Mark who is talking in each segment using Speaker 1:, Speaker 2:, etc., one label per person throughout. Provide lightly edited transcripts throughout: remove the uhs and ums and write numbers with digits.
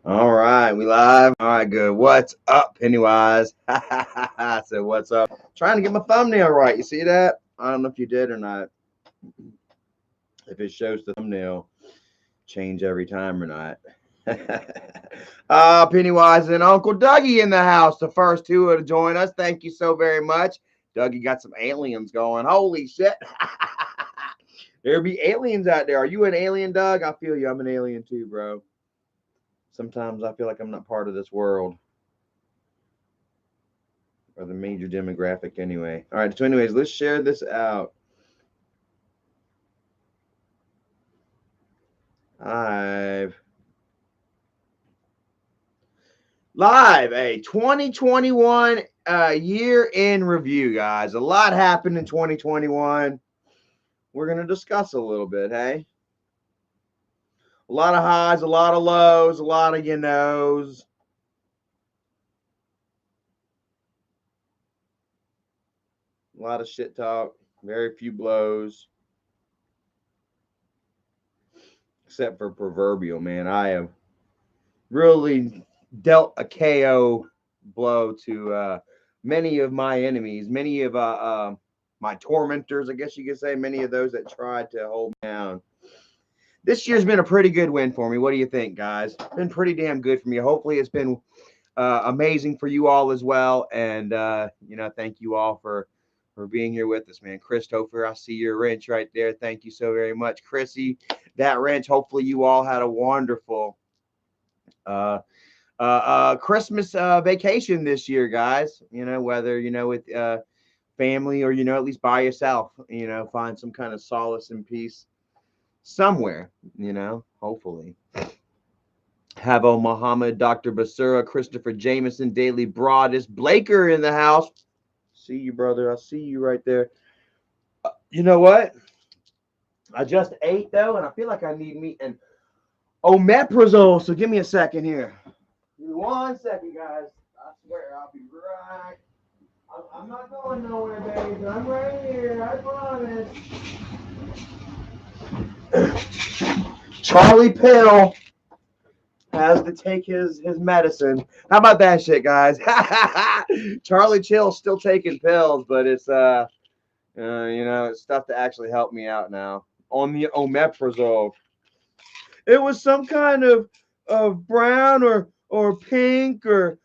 Speaker 1: All right, we live. All right, good. What's up, Pennywise? I said, what's up? Trying to get my thumbnail right. You see that? I don't know if you did or not. If it shows the thumbnail change every time or not. Pennywise and Uncle Dougie in the house. The first two to join us. Thank you so very much. Dougie got some aliens going. Holy shit. There be aliens out there. Are you an alien, Doug? I feel you. I'm an alien too, bro. Sometimes I feel like I'm not part of this world or the major demographic anyway. All right. So anyways, let's share this out. Live, a 2021 year in review, guys. A lot happened in 2021. We're going to discuss a little bit, hey? A lot of highs, a lot of lows, a lot of knows. A lot of shit talk, very few blows. Except for proverbial, man. I have really dealt a KO blow to many of my enemies, many of my tormentors, I guess you could say, many of those that tried to hold me down. This year's been a pretty good win for me. What do you think, guys? It's been pretty damn good for me. Hopefully it's been amazing for you all as well. And, thank you all for being here with us, man. Christopher, I see your wrench right there. Thank you so very much. Chrissy, that wrench. Hopefully you all had a wonderful Christmas vacation this year, guys. Whether, with family or, at least by yourself, find some kind of solace and peace somewhere, hopefully. Havo Muhammad, Dr. Basura, Christopher Jameson, Daily Broadus, Blaker in the house. See you, brother. I see you right there. You know what? I just ate, though, and I feel like I need meat and omeprazole. So give me a second here. Give me 1 second, guys. I swear I'll be right. I'm not going nowhere, baby. I'm right here. I promise. Charlie Pill has to take his medicine. How about that shit, guys? Charlie Chill's still taking pills, but it's it's stuff to actually help me out now on the omeprazole. It was some kind of brown or pink or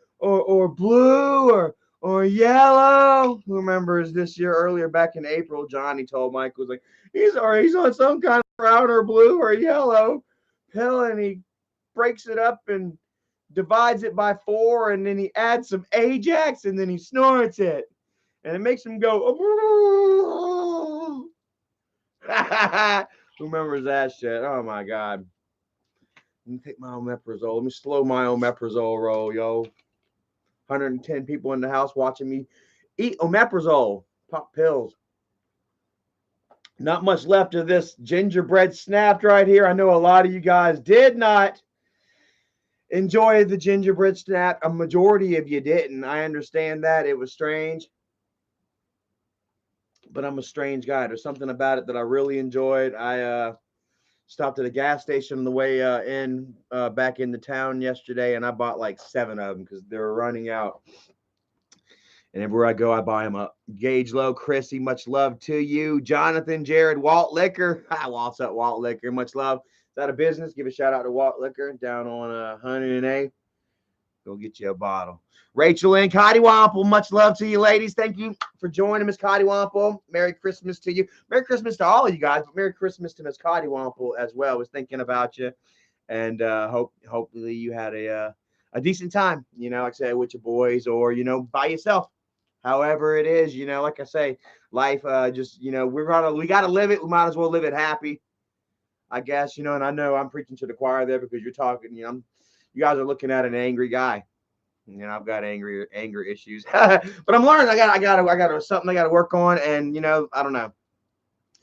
Speaker 1: blue or yellow. Who remembers this year earlier back in April? Johnny told Mike, was like, he's on some kind of brown or blue or yellow pill, and he breaks it up and divides it by 4, and then he adds some Ajax, and then he snorts it, and it makes him go. Who remembers that shit? Oh my god. Let me take my omeprazole. Let me slow my omeprazole roll, yo. 110 people in the house watching me eat omeprazole, pop pills. Not much left of this gingerbread snapped right here. I know a lot of you guys did not enjoy the gingerbread snap. A majority of you didn't. I understand that. It was strange. But I'm a strange guy. There's something about it that I really enjoyed. I stopped at a gas station on the way back into town yesterday, and I bought like 7 of them because they were running out. And everywhere I go, I buy them up. Gage Low, Chrissy, much love to you. Jonathan, Jared, Walt Liquor. Hi, what's up, Walt Liquor? Much love. It's out of business. Give a shout out to Walt Liquor down on 100A. Go get you a bottle. Rachel and Cottywomple, much love to you, ladies. Thank you for joining, Miss Cottywomple. Merry Christmas to you. Merry Christmas to all of you guys, but Merry Christmas to Miss Cottywomple as well. I was thinking about you, and hopefully you had a decent time, like I said, with your boys or, by yourself. However it is, like I say, life just, we got to live it. We might as well live it happy, I guess, and I know I'm preaching to the choir there because you're talking, you guys are looking at an angry guy. I've got anger issues, but I'm learning. I got something I got to work on, and I don't know.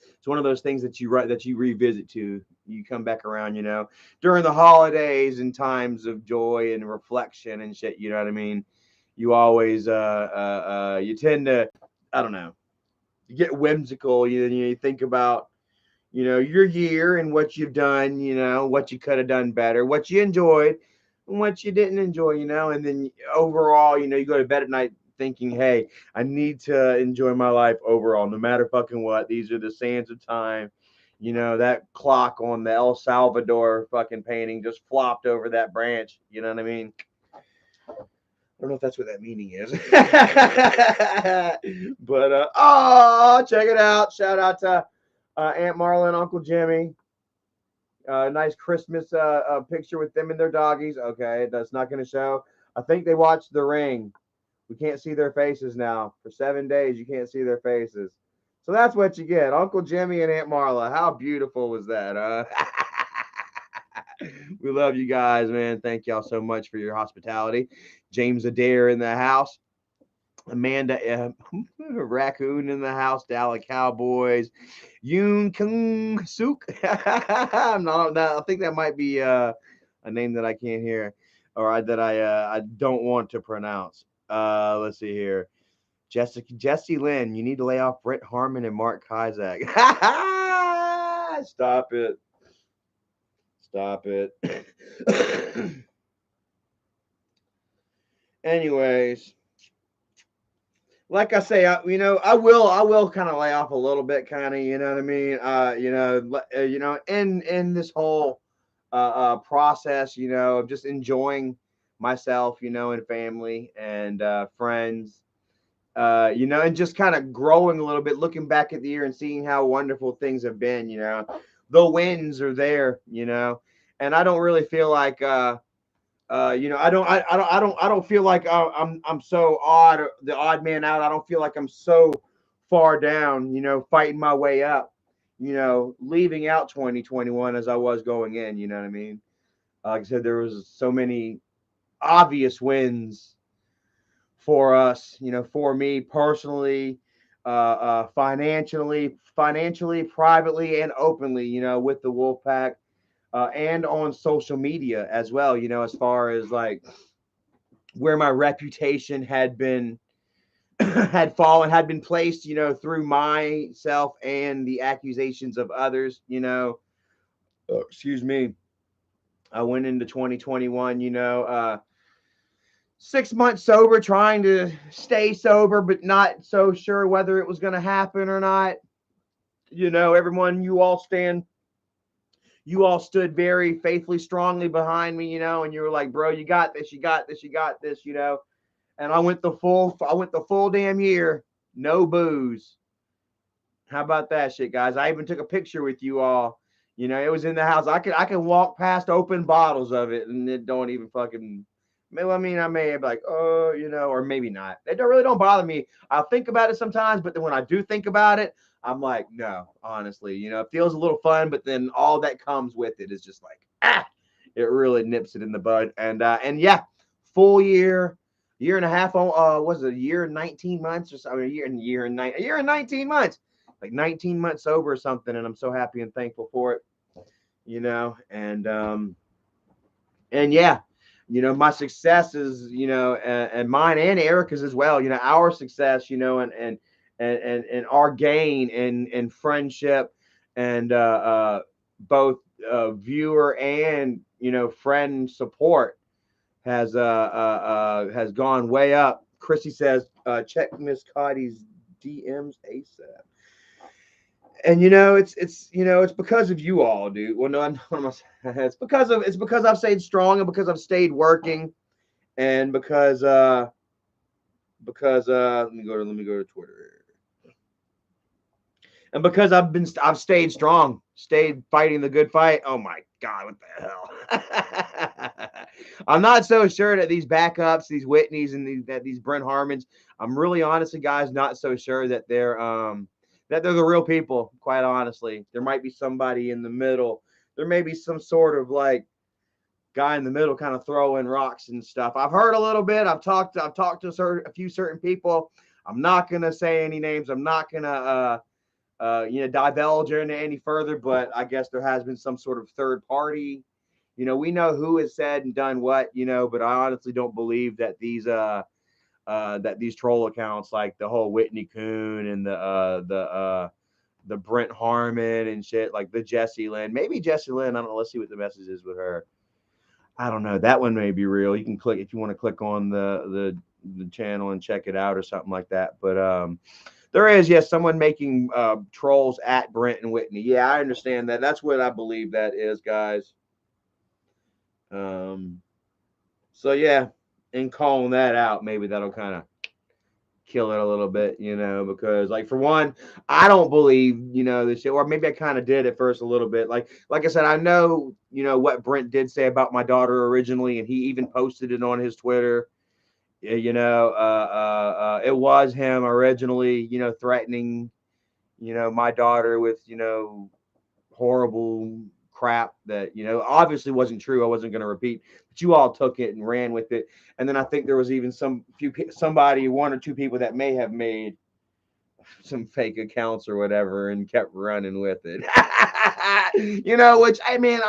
Speaker 1: It's one of those things that you revisit to. You come back around, during the holidays and times of joy and reflection and shit. You know what I mean? You always you tend to, I don't know, you get whimsical. You think about your year and what you've done, what you could have done better, what you enjoyed and what you didn't enjoy, and then overall, you go to bed at night thinking, hey, I need to enjoy my life overall, no matter fucking what. These are the sands of time. That clock on the El Salvador fucking painting just flopped over that branch. You know what I mean? I don't know if that's what that meaning is. But check it out. Shout out to Aunt Marla and Uncle Jimmy. Nice Christmas picture with them and their doggies. Okay, that's not going to show. I think they watched The Ring. We can't see their faces now. For 7 days, you can't see their faces. So that's what you get. Uncle Jimmy and Aunt Marla. How beautiful was that? We love you guys, man. Thank y'all so much for your hospitality. James Adair in the house. Amanda Raccoon in the house. Dallas Cowboys. Yoon Kung Suk. I think that might be a name that I can't hear or that I don't want to pronounce. Let's see here. Jesse Lynn, you need to lay off Britt Harmon and Mark Kizak. Stop it. Stop it. Anyways, like I say, I will kind of lay off a little bit, kind of, you know what I mean? In this whole process, of just enjoying myself, and family and friends, and just kind of growing a little bit, looking back at the year and seeing how wonderful things have been, the wins are there, and I don't really feel like, I don't feel like I'm so the odd man out. I don't feel like I'm so far down, fighting my way up, leaving out 2021 as I was going in, you know what I mean? Like I said, there was so many obvious wins for us, for me personally, financially, privately, and openly, with the Wolfpack, and on social media as well, as far as like where my reputation had been had fallen, had been placed, through myself and the accusations of others, excuse me. I went into 2021, 6 months sober, trying to stay sober, but not so sure whether it was going to happen or not. Everyone, you all stood very faithfully, strongly behind me, and you were like, bro, you got this, you got this, you got this, and I went the full damn year, no booze. How about that shit, guys? I even took a picture with you all. It was in the house. I can walk past open bottles of it, and it don't even fucking. I mean, I may be like, oh, or maybe not. It don't bother me. I'll think about it sometimes, but then when I do think about it, I'm like, no, honestly, it feels a little fun, but then all that comes with it is just like, it really nips it in the bud. And yeah, full year and a half. Was it a year and 19 months or something? A year and 19 months, like 19 months sober or something. And I'm so happy and thankful for it, and yeah, my success is, and mine and Erica's as well, our success, and our gain and friendship and both viewer and, friend support has gone way up. Chrissy says, check Miss Cotty's DMs ASAP. And it's because of you all, dude. Well, no, it's because I've stayed strong and because I've stayed working, and because let me go to Twitter, and because I've stayed strong, stayed fighting the good fight. Oh my God, what the hell? I'm not so sure that these backups, these Whitneys, and these Brent Harmons. I'm really honestly, guys, not so sure that they're the real people. Quite honestly, there might be somebody in the middle. There may be some sort of like guy in the middle, kind of throwing rocks and stuff. I've heard a little bit. I've talked to a few certain people. I'm not gonna say any names. I'm not gonna divulge into any further, but I guess there has been some sort of third party. We know who has said and done what, but I honestly don't believe that these troll accounts, like the whole Whitney Coon and the the Brent Harmon and shit, like the Jessie Lynn. Maybe Jessie Lynn. I don't know. Let's see what the message is with her. I don't know. That one may be real. You can click if you want to click on the channel and check it out or something like that. But there is, yes, someone making trolls at Brent and Whitney. Yeah, I understand that. That's what I believe that is, guys. So yeah, and calling that out, maybe that'll kind of kill it a little bit, because like for one, I don't believe, this shit, or maybe I kind of did at first a little bit. Like I said, I know, what Brent did say about my daughter originally, and he even posted it on his Twitter. It was him originally, threatening, my daughter with, horrible crap that obviously wasn't true. I wasn't going to repeat, but you all took it and ran with it. And then I think there was even somebody, one or two people that may have made some fake accounts or whatever and kept running with it. Which I mean,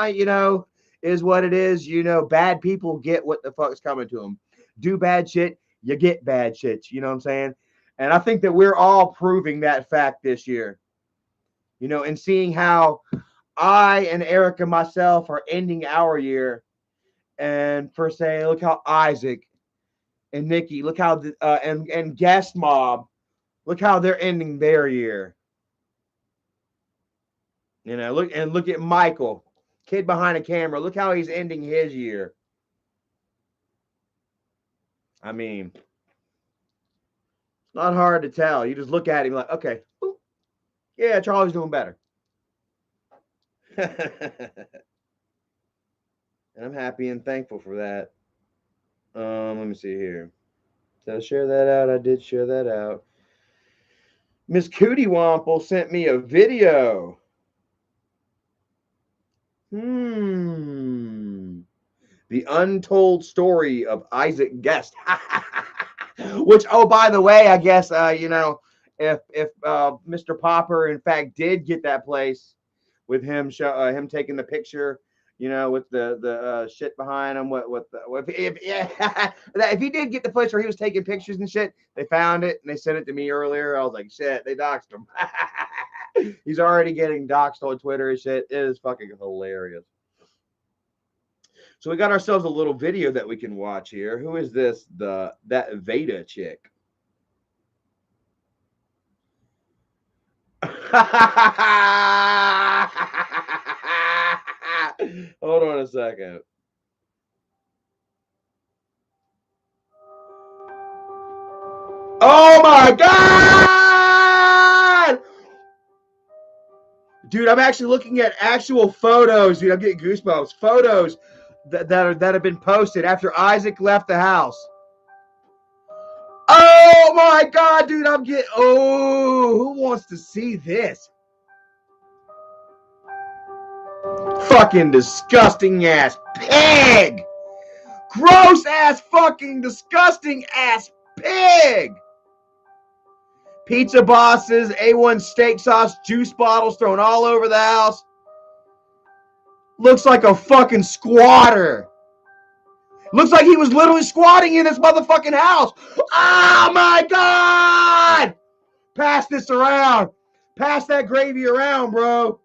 Speaker 1: is what it is. Bad people get what the fuck's coming to them. Do bad shit, you get bad shit. You know what I'm saying? And I think that we're all proving that fact this year. And seeing how I and Erica myself are ending our year, and for say, look how Isaac and Nikki, look how and Guest Mob, look how they're ending their year. Look at Michael, kid behind a camera. Look how he's ending his year. I mean, it's not hard to tell. You just look at him like, okay, yeah, Charlie's doing better. And I'm happy and thankful for that. Let me see here. Did I share that out? I did share that out. Miss Cootie Womple sent me a video. The untold story of Isaac Guest. Which, oh, by the way, I guess if Mr. Popper in fact did get that place with him him taking the picture, with the shit behind him. If he did get the place where he was taking pictures and shit, they found it and they sent it to me earlier. I was like, shit, they doxed him. He's already getting doxed on Twitter and shit. It is fucking hilarious. So we got ourselves a little video that we can watch here. Who is this? That Veda chick. Hold on a second. Oh my God! Dude, I'm actually looking at actual photos. Dude, I'm getting goosebumps. Photos that have been posted after Isaac left the house. Oh my God, dude, who wants to see this? Fucking disgusting ass pig. Gross ass fucking disgusting ass pig. Pizza bosses, A1 steak sauce, juice bottles thrown all over the house. Looks like a fucking squatter. Looks like he was literally squatting in this motherfucking house. Oh my God! Pass this around. Pass that gravy around, bro.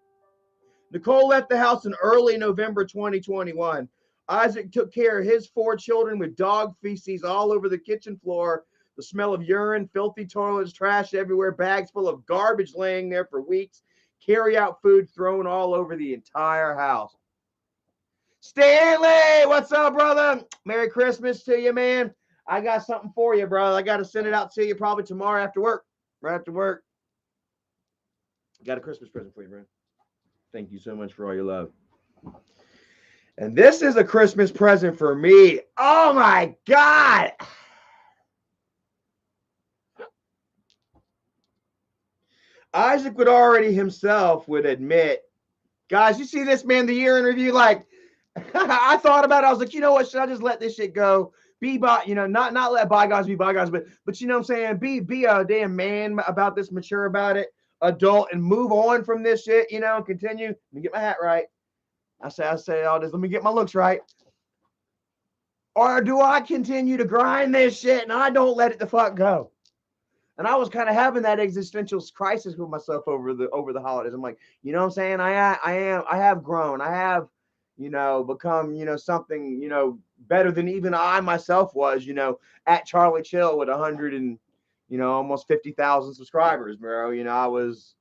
Speaker 1: Nicole left the house in early November 2021. Isaac took care of his 4 children with dog feces all over the kitchen floor. The smell of urine, filthy toilets, trash everywhere, bags full of garbage laying there for weeks, carry-out food thrown all over the entire house. Stanley, what's up, brother? Merry Christmas to you, man. I got something for you, brother. I got to send it out to you probably tomorrow after work. Right after work. Got a Christmas present for you, bro. Thank you so much for all your love. And this is a Christmas present for me. Oh, my God. Isaac would already himself would admit, guys, you see this, man, the year in review, like, I thought about it. I was like, you know what? Should I just let this shit go? Not let bygones be bygones, but you know what I'm saying? Be a damn man about this, mature about it, adult, and move on from this shit, and continue. Let me get my hat right. I say all this. Let me get my looks right. Or do I continue to grind this shit and I don't let it the fuck go? And I was kind of having that existential crisis with myself over the holidays. I'm like, you know what I'm saying? I have grown. I have, become, something, better than even I myself was, at Charlie Chill with 100 and, almost 50,000 subscribers, bro. I was,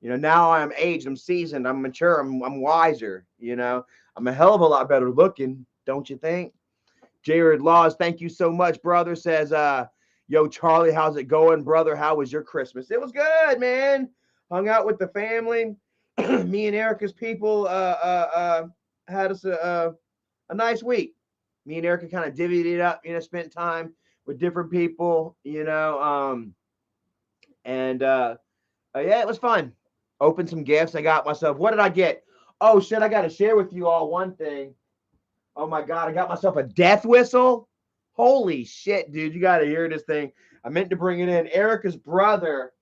Speaker 1: now I'm aged, I'm seasoned, I'm mature, I'm wiser, I'm a hell of a lot better looking, don't you think? Jared Laws, thank you so much, brother. Says, yo, Charlie, how's it going, brother? How was your Christmas? It was good, man. Hung out with the family. Me and Erica's people had us a nice week. Me and Erica kind of divvied it up, spent time with different people, and yeah, it was fun. Opened some gifts. I got myself. What did I get? Oh shit! I got to share with you all one thing. Oh my god! I got myself a death whistle. Holy shit, dude! You got to hear this thing. I meant to bring it in. Erica's brother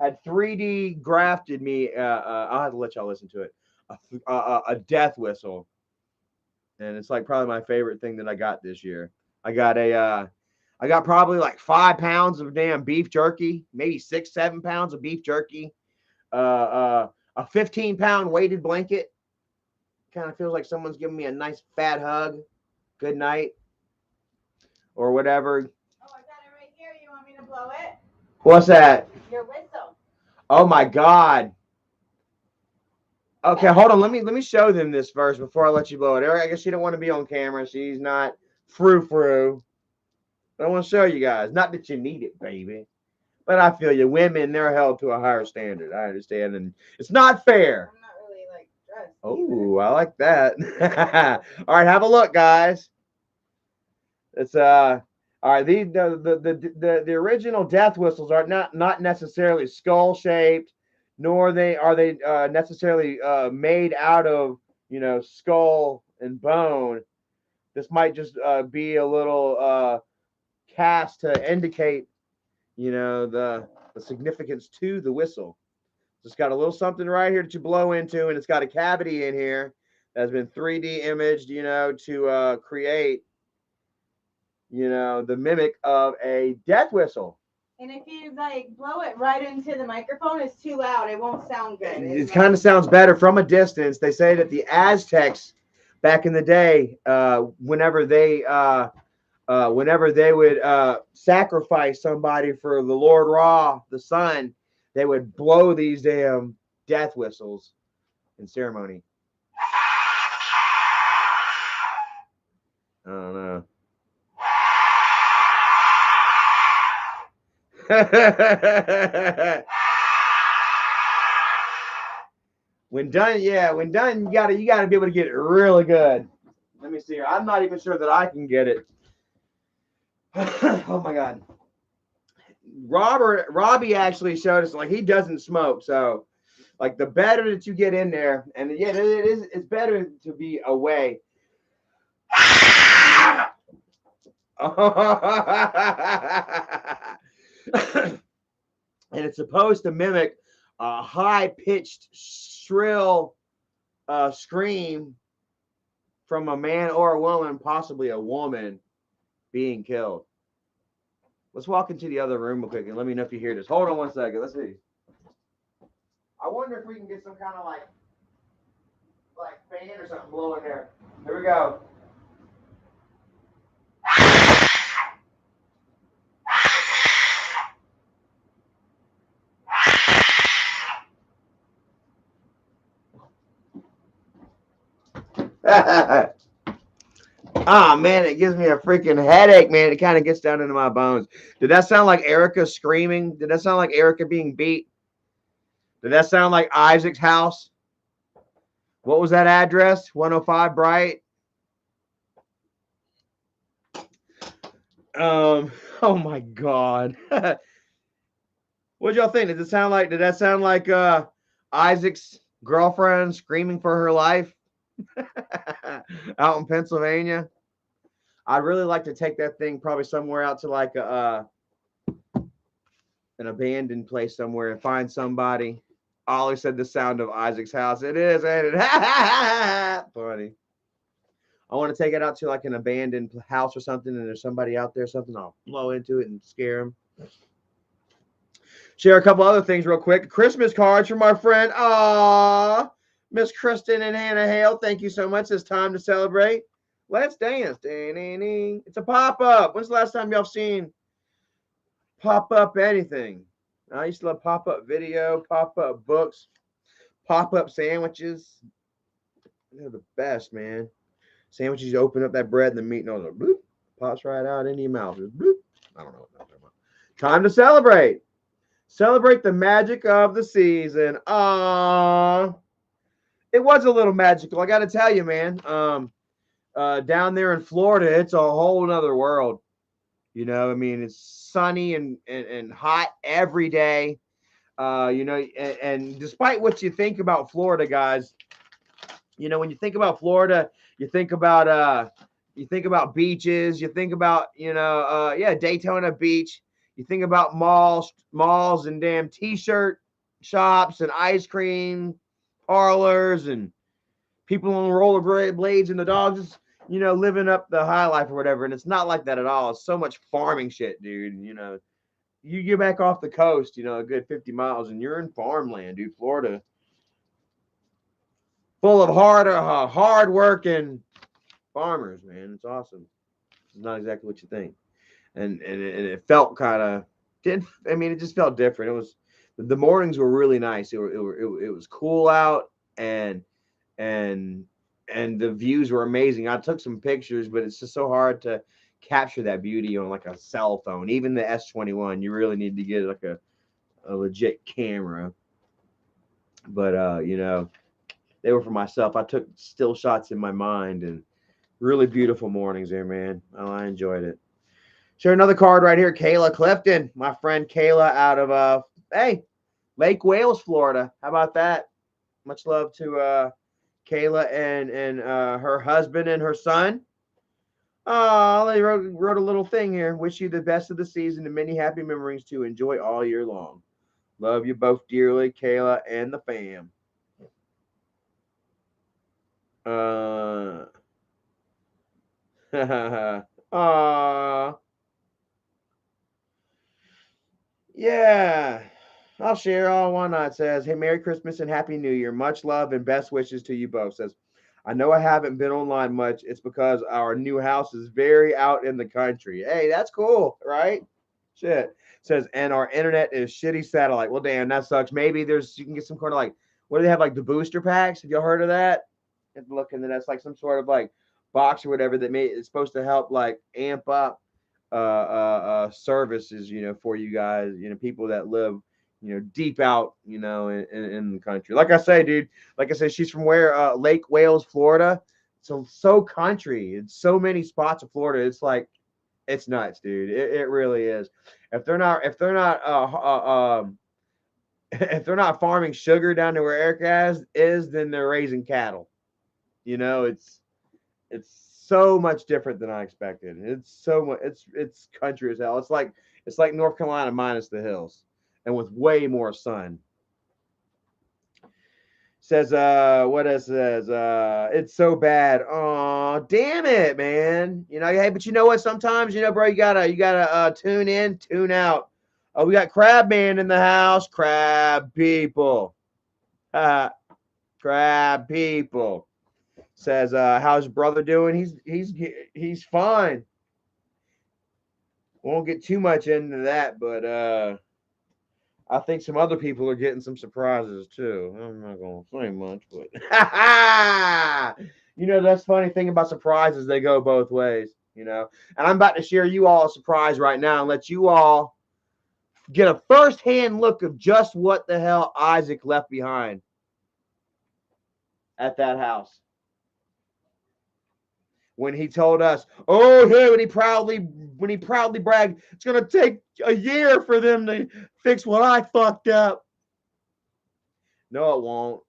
Speaker 1: had 3D grafted me. I'll have to let y'all listen to it. A death whistle, and it's like probably my favorite thing that I got this year. I got probably like 5 pounds of damn beef jerky, maybe 6, 7 pounds of beef jerky. A 15-pound weighted blanket. Kind of feels like someone's giving me a nice fat hug. Good night. Or whatever.
Speaker 2: Oh, I got it right here. You want me to blow it?
Speaker 1: What's that?
Speaker 2: Your whistle.
Speaker 1: Oh my god. Okay, hold on. Let me show them this first before I let you blow it. Eric, I guess she don't want to be on camera. She's not frou-frou. But I want to show you guys. Not that you need it, baby. But I feel you. Women, they're held to a higher standard. I understand. And it's not fair.
Speaker 2: I'm not really like dressed.
Speaker 1: Oh, I like that. All right, have a look, guys. It's all right. The original death whistles are not necessarily skull shaped, nor are they necessarily made out of skull and bone. This might just be a little cast to indicate the significance to the whistle. It's got a little something right here that you blow into, and it's got a cavity in here that's been 3D imaged, to create, the mimic of a death whistle.
Speaker 2: And if you like blow it right into the microphone, it's too loud. It won't sound good.
Speaker 1: It kind of sounds better from a distance. They say that the Aztecs back in the day, whenever they would sacrifice somebody for the Lord Ra, the sun, they would blow these damn death whistles in ceremony. I don't know. When done, you gotta be able to get it really good. Let me see here. I'm not even sure that I can get it. Oh my god. Robbie actually showed us, like, he doesn't smoke, so like the better that you get in there, and yeah, it's better to be away. And it's supposed to mimic a high-pitched, shrill scream from a man or a woman, possibly a woman, being killed. Let's walk into the other room real quick and let me know if you hear this. Hold on one second. Let's see. I wonder if we can get some kind of like fan or something blowing there. Here we go. Ah, man, it gives me a freaking headache, man. It kind of gets down into my bones. Did that sound like Erica screaming? Did that sound like Erica being beat? Did that sound like Isaac's house? What was that address? 105 Bright. Oh my God. What y'all think? Did that sound like Isaac's girlfriend screaming for her life out in Pennsylvania? I'd really like to take that thing probably somewhere out to like an abandoned place somewhere and find somebody. Ollie said the sound of Isaac's house. It is, ain't it? Funny. I want to take it out to like an abandoned house or something, and there's somebody out there, something. I'll blow into it and scare them. Share a couple other things real quick. Christmas cards from our friend, Miss Kristen and Hannah Hale. Thank you so much. It's time to celebrate. Let's dance. It's a pop-up. When's the last time y'all seen pop-up anything? I used to love pop-up video, pop-up books, pop-up sandwiches. They're the best, man. Sandwiches, you open up that bread and the meat and all the bloop, pops right out into your mouth. Bloop. I don't know what I'm talking about. Time to celebrate. Celebrate the magic of the season. It was a little magical. I got to tell you, man. Down there in Florida, it's a whole nother world. You know, I mean, it's sunny and hot every day. You know, and despite what you think about Florida, guys, you know, when you think about Florida, you think about beaches, you think about, Daytona Beach, you think about malls and damn t-shirt shops and ice cream parlors and people on roller blades and the dogs just, living up the high life or whatever. And it's not like that at all. It's so much farming shit, dude. You know, you get back off the coast, a good 50 miles and you're in farmland, dude. Florida, full of hard working farmers, man. It's awesome. It's not exactly what you think, and it felt kind of did. I mean, it just felt different. It was the mornings were really nice. It was cool out, and the views were amazing. I took some pictures, but it's just so hard to capture that beauty on like a cell phone. Even the S21, you really need to get like a legit camera. But they were for myself. I took still shots in my mind and really beautiful mornings there, man. Oh, I enjoyed it. Share another card right here. Kayla Clifton, my friend Kayla out of Lake Wales, Florida. How about that? Much love to Kayla and her husband and her son. Oh, they wrote a little thing here. Wish you the best of the season and many happy memories to enjoy all year long. Love you both dearly, Kayla and the fam. Yeah. I'll share. All One Night says, "Hey, Merry Christmas and Happy New Year. Much love and best wishes to you both." Says, "I know I haven't been online much. It's because our new house is very out in the country." Hey, that's cool, right? Shit. Says, "And our internet is shitty satellite." Well, damn, that sucks. Maybe you can get some kind of like, what do they have, like the booster packs? Have y'all heard of that? You have to look into that. That's like some sort of like box or whatever that it's supposed to help like amp up services, for you guys, people that live, deep out, in the country. Like I say, dude, like I said, she's from where, Lake Wales, Florida. So country. It's so many spots of Florida. It's like, it's nuts, dude. It really is. If they're not if they're not farming sugar down to where Eric is, then they're raising cattle. It's so much different than I expected. It's so much. It's country as hell. It's like North Carolina minus the hills, and with way more sun. Says what it says. It's so bad. Oh, damn it, man. Hey, but you know what? Sometimes, bro, you gotta tune in, tune out. Oh, we got Crab Man in the house. Crab people. Crab people. Says, how's brother doing? He's fine. Won't get too much into that, but I think some other people are getting some surprises too. I'm not gonna say much, but that's the funny thing about surprises, they go both ways, And I'm about to share you all a surprise right now and let you all get a first-hand look of just what the hell Isaac left behind at that house. When he told us, when he proudly bragged, it's gonna take a year for them to fix what I fucked up. No, it won't.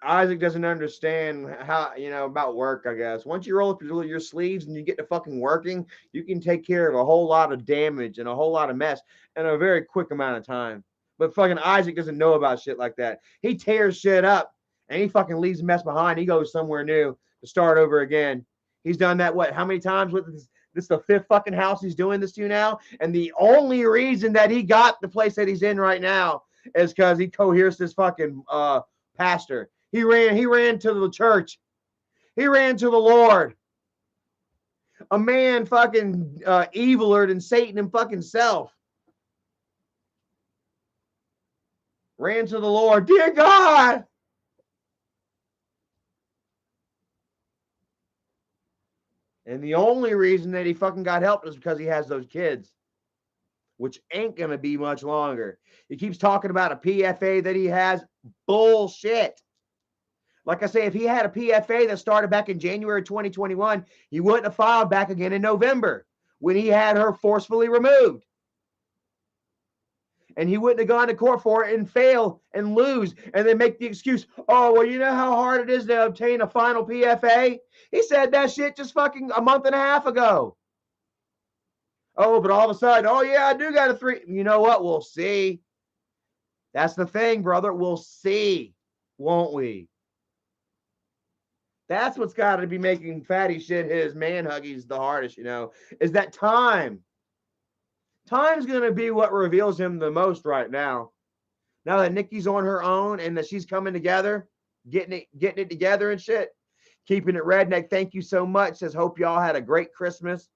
Speaker 1: Isaac doesn't understand how, about work, I guess. Once you roll up your sleeves and you get to fucking working, you can take care of a whole lot of damage and a whole lot of mess in a very quick amount of time. But fucking Isaac doesn't know about shit like that. He tears shit up and he fucking leaves a mess behind. He goes somewhere new to start over again. He's done that, how many times with This is the 5th fucking house he's doing this to now. And the only reason that he got the place that he's in right now is because he coerced this fucking pastor. He ran to the church. He ran to the Lord. A man fucking eviler than Satan and fucking self. Ran to the Lord. Dear God. And the only reason that he fucking got help is because he has those kids, which ain't going to be much longer. He keeps talking about a PFA that he has. Bullshit. Like I say, if he had a PFA that started back in January 2021, he wouldn't have filed back again in November when he had her forcefully removed. And he wouldn't have gone to court for it and fail and lose and then make the excuse, oh, well, you know how hard it is to obtain a final PFA? He said that shit just fucking a month and a half ago. Oh, but all of a sudden, oh, yeah, I do got a 3. You know what? We'll see. That's the thing, brother. We'll see, won't we? That's what's got to be making Fatty shit his man huggies the hardest, is that time. Time's going to be what reveals him the most right now. Now that Nikki's on her own and that she's coming together, getting it together and shit. Keeping it redneck. Thank you so much. Says, hope y'all had a great Christmas.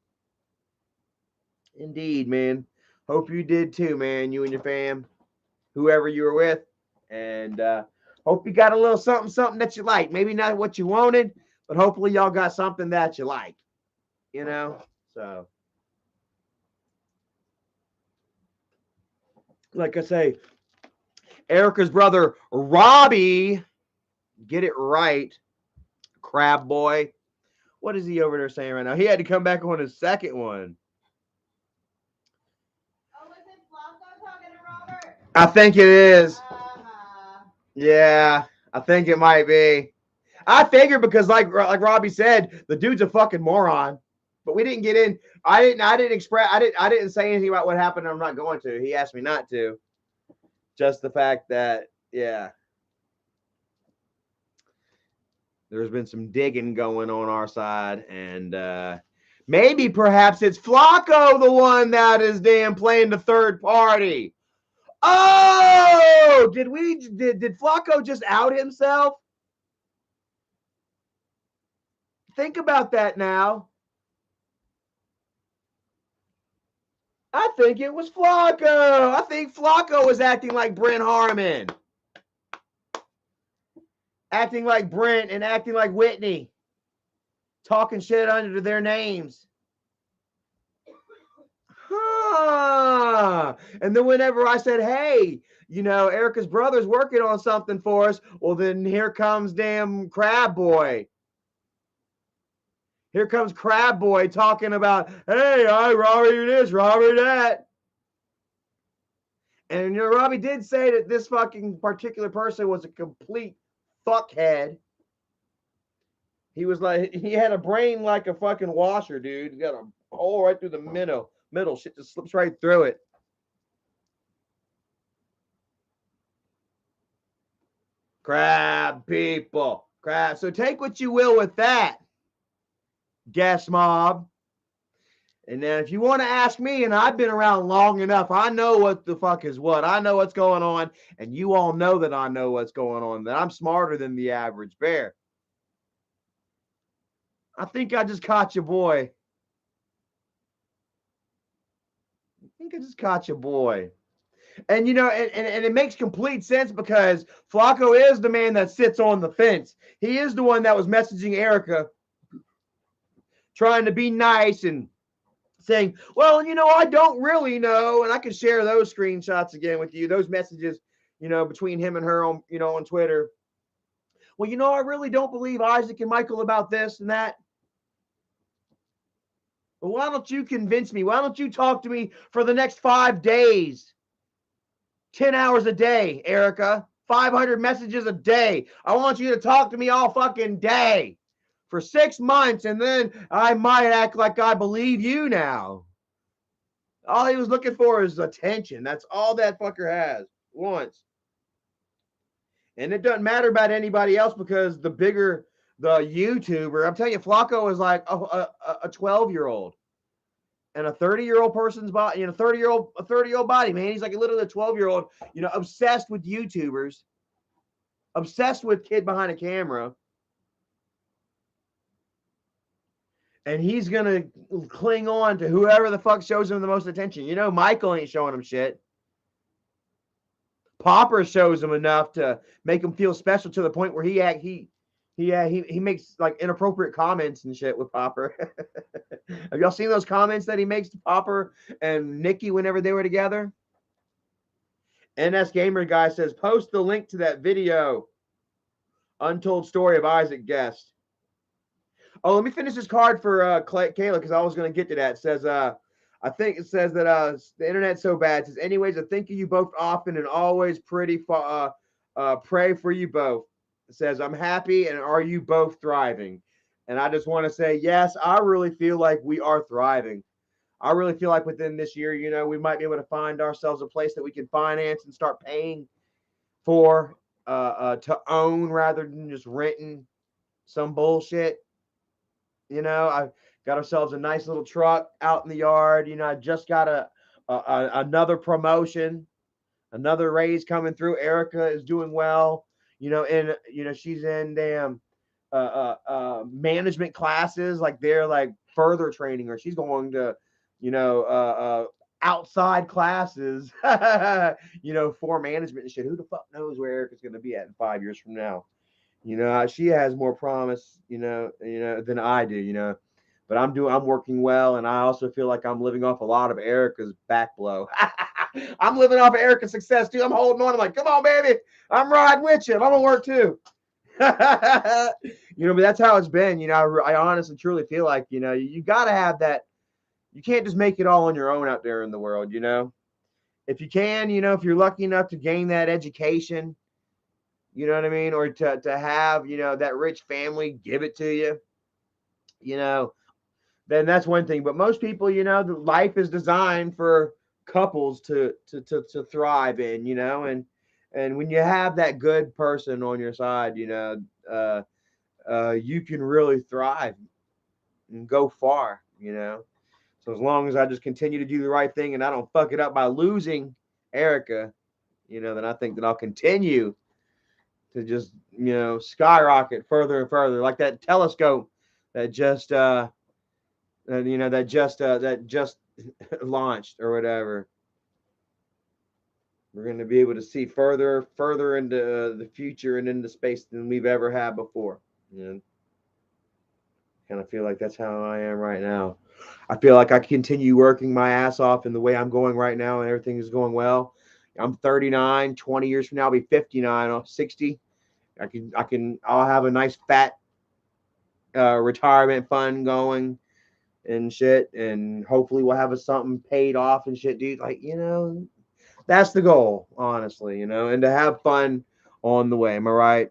Speaker 1: Indeed, man. Hope you did too, man. You and your fam. Whoever you were with. And hope you got a little something that you like. Maybe not what you wanted, but hopefully y'all got something that you like. So. Like I say, Erica's brother, Robbie, get it right, crab boy. What is he over there saying right now? He had to come back on his second one.
Speaker 2: Oh, was it Flacco talking to Robert?
Speaker 1: I think it is. Yeah, I think it might be. I figured because like Robbie said, the dude's a fucking moron. But we didn't get in. I didn't say anything about what happened. I'm not going to. He asked me not to. Just the fact that, yeah, there's been some digging going on our side, and maybe perhaps it's Flacco, the one that is damn playing the third party. Oh, did Flacco just out himself? Think about that now. I think it was Flacco. I think Flacco was acting like Brent Harmon. Acting like Brent and acting like Whitney. Talking shit under their names. Huh. And then whenever I said, hey, Erica's brother's working on something for us, well, then here comes damn Crab Boy. Here comes Crab Boy talking about, hey, I Robbie this, Robbie that. And Robbie did say that this fucking particular person was a complete fuckhead. He was like, he had a brain like a fucking washer, dude. He got a hole right through the middle. Shit just slips right through it. Crab people. Crab. So take what you will with that. Gas mob. And then if you want to ask me, and I've been around long enough, I know what the fuck is what. I know what's going on. And you all know that I know what's going on. That I'm smarter than the average bear. I think I just caught your boy. And and it makes complete sense because Flacco is the man that sits on the fence. He is the one that was messaging Erica, trying to be nice and saying, well, I don't really know. And I can share those screenshots again with you, those messages, between him and her on, on Twitter. Well, I really don't believe Isaac and Michael about this and that. Well, why don't you convince me? Why don't you talk to me for the next 5 days? 10 hours a day, Erica. 500 messages a day. I want you to talk to me all fucking day for 6 months, and then I might act like I believe you now. All he was looking for is attention. That's all that fucker wants. And it doesn't matter about anybody else because the bigger the YouTuber, I'm telling you, Flacco is like a 12-year-old. and a 30-year-old person's body, a 30-year-old body, man. He's like literally a 12-year-old, obsessed with YouTubers, obsessed with kid behind a camera. And he's gonna cling on to whoever the fuck shows him the most attention. Michael ain't showing him shit. Popper shows him enough to make him feel special to the point where he makes like inappropriate comments and shit with Popper. Have y'all seen those comments that he makes to Popper and Nikki whenever they were together? NS Gamer Guy says, post the link to that video. Untold Story of Isaac Guest. Oh, let me finish this card for Kayla, because I was going to get to that. It says, I think it says that the internet's so bad. It says, anyways, I think of you both often and always pray for you both. It says, I'm happy, and are you both thriving? And I just want to say, yes, I really feel like we are thriving. I really feel like within this year, we might be able to find ourselves a place that we can finance and start paying for to own rather than just renting some bullshit. I got ourselves a nice little truck out in the yard. I just got another promotion, another raise coming through. Erica is doing well. And she's in damn management classes. Like they're like further training her. She's going to outside classes, for management and shit. Who the fuck knows where Erica's going to be at in 5 years from now? She has more promise, than I do, but I'm working well. And I also feel like I'm living off a lot of Erica's back blow. I'm living off of Erica's success too. I'm holding on. I'm like, come on, baby. I'm riding with you. I'm going to work too. But that's how it's been. I honestly, truly feel like, you got to have that. You can't just make it all on your own out there in the world. If you can, if you're lucky enough to gain that education, you know what I mean? Or to have, that rich family give it to you, then that's one thing. But most people, the life is designed for couples to thrive in, and when you have that good person on your side, you can really thrive and go far, So as long as I just continue to do the right thing and I don't fuck it up by losing Erica, then I think that I'll continue to just skyrocket further and further, like that telescope that just launched or whatever. We're going to be able to see further into the future and into space than we've ever had before. Kind of feel like that's how I am right now. I feel like I continue working my ass off in the way I'm going right now, and everything is going well. I'm 39. 20 years from now, I'll be 59 or 60. I'll have a nice fat retirement fund going and shit, and hopefully we'll have something paid off and shit, dude. Like, that's the goal, honestly, and to have fun on the way. Am I right?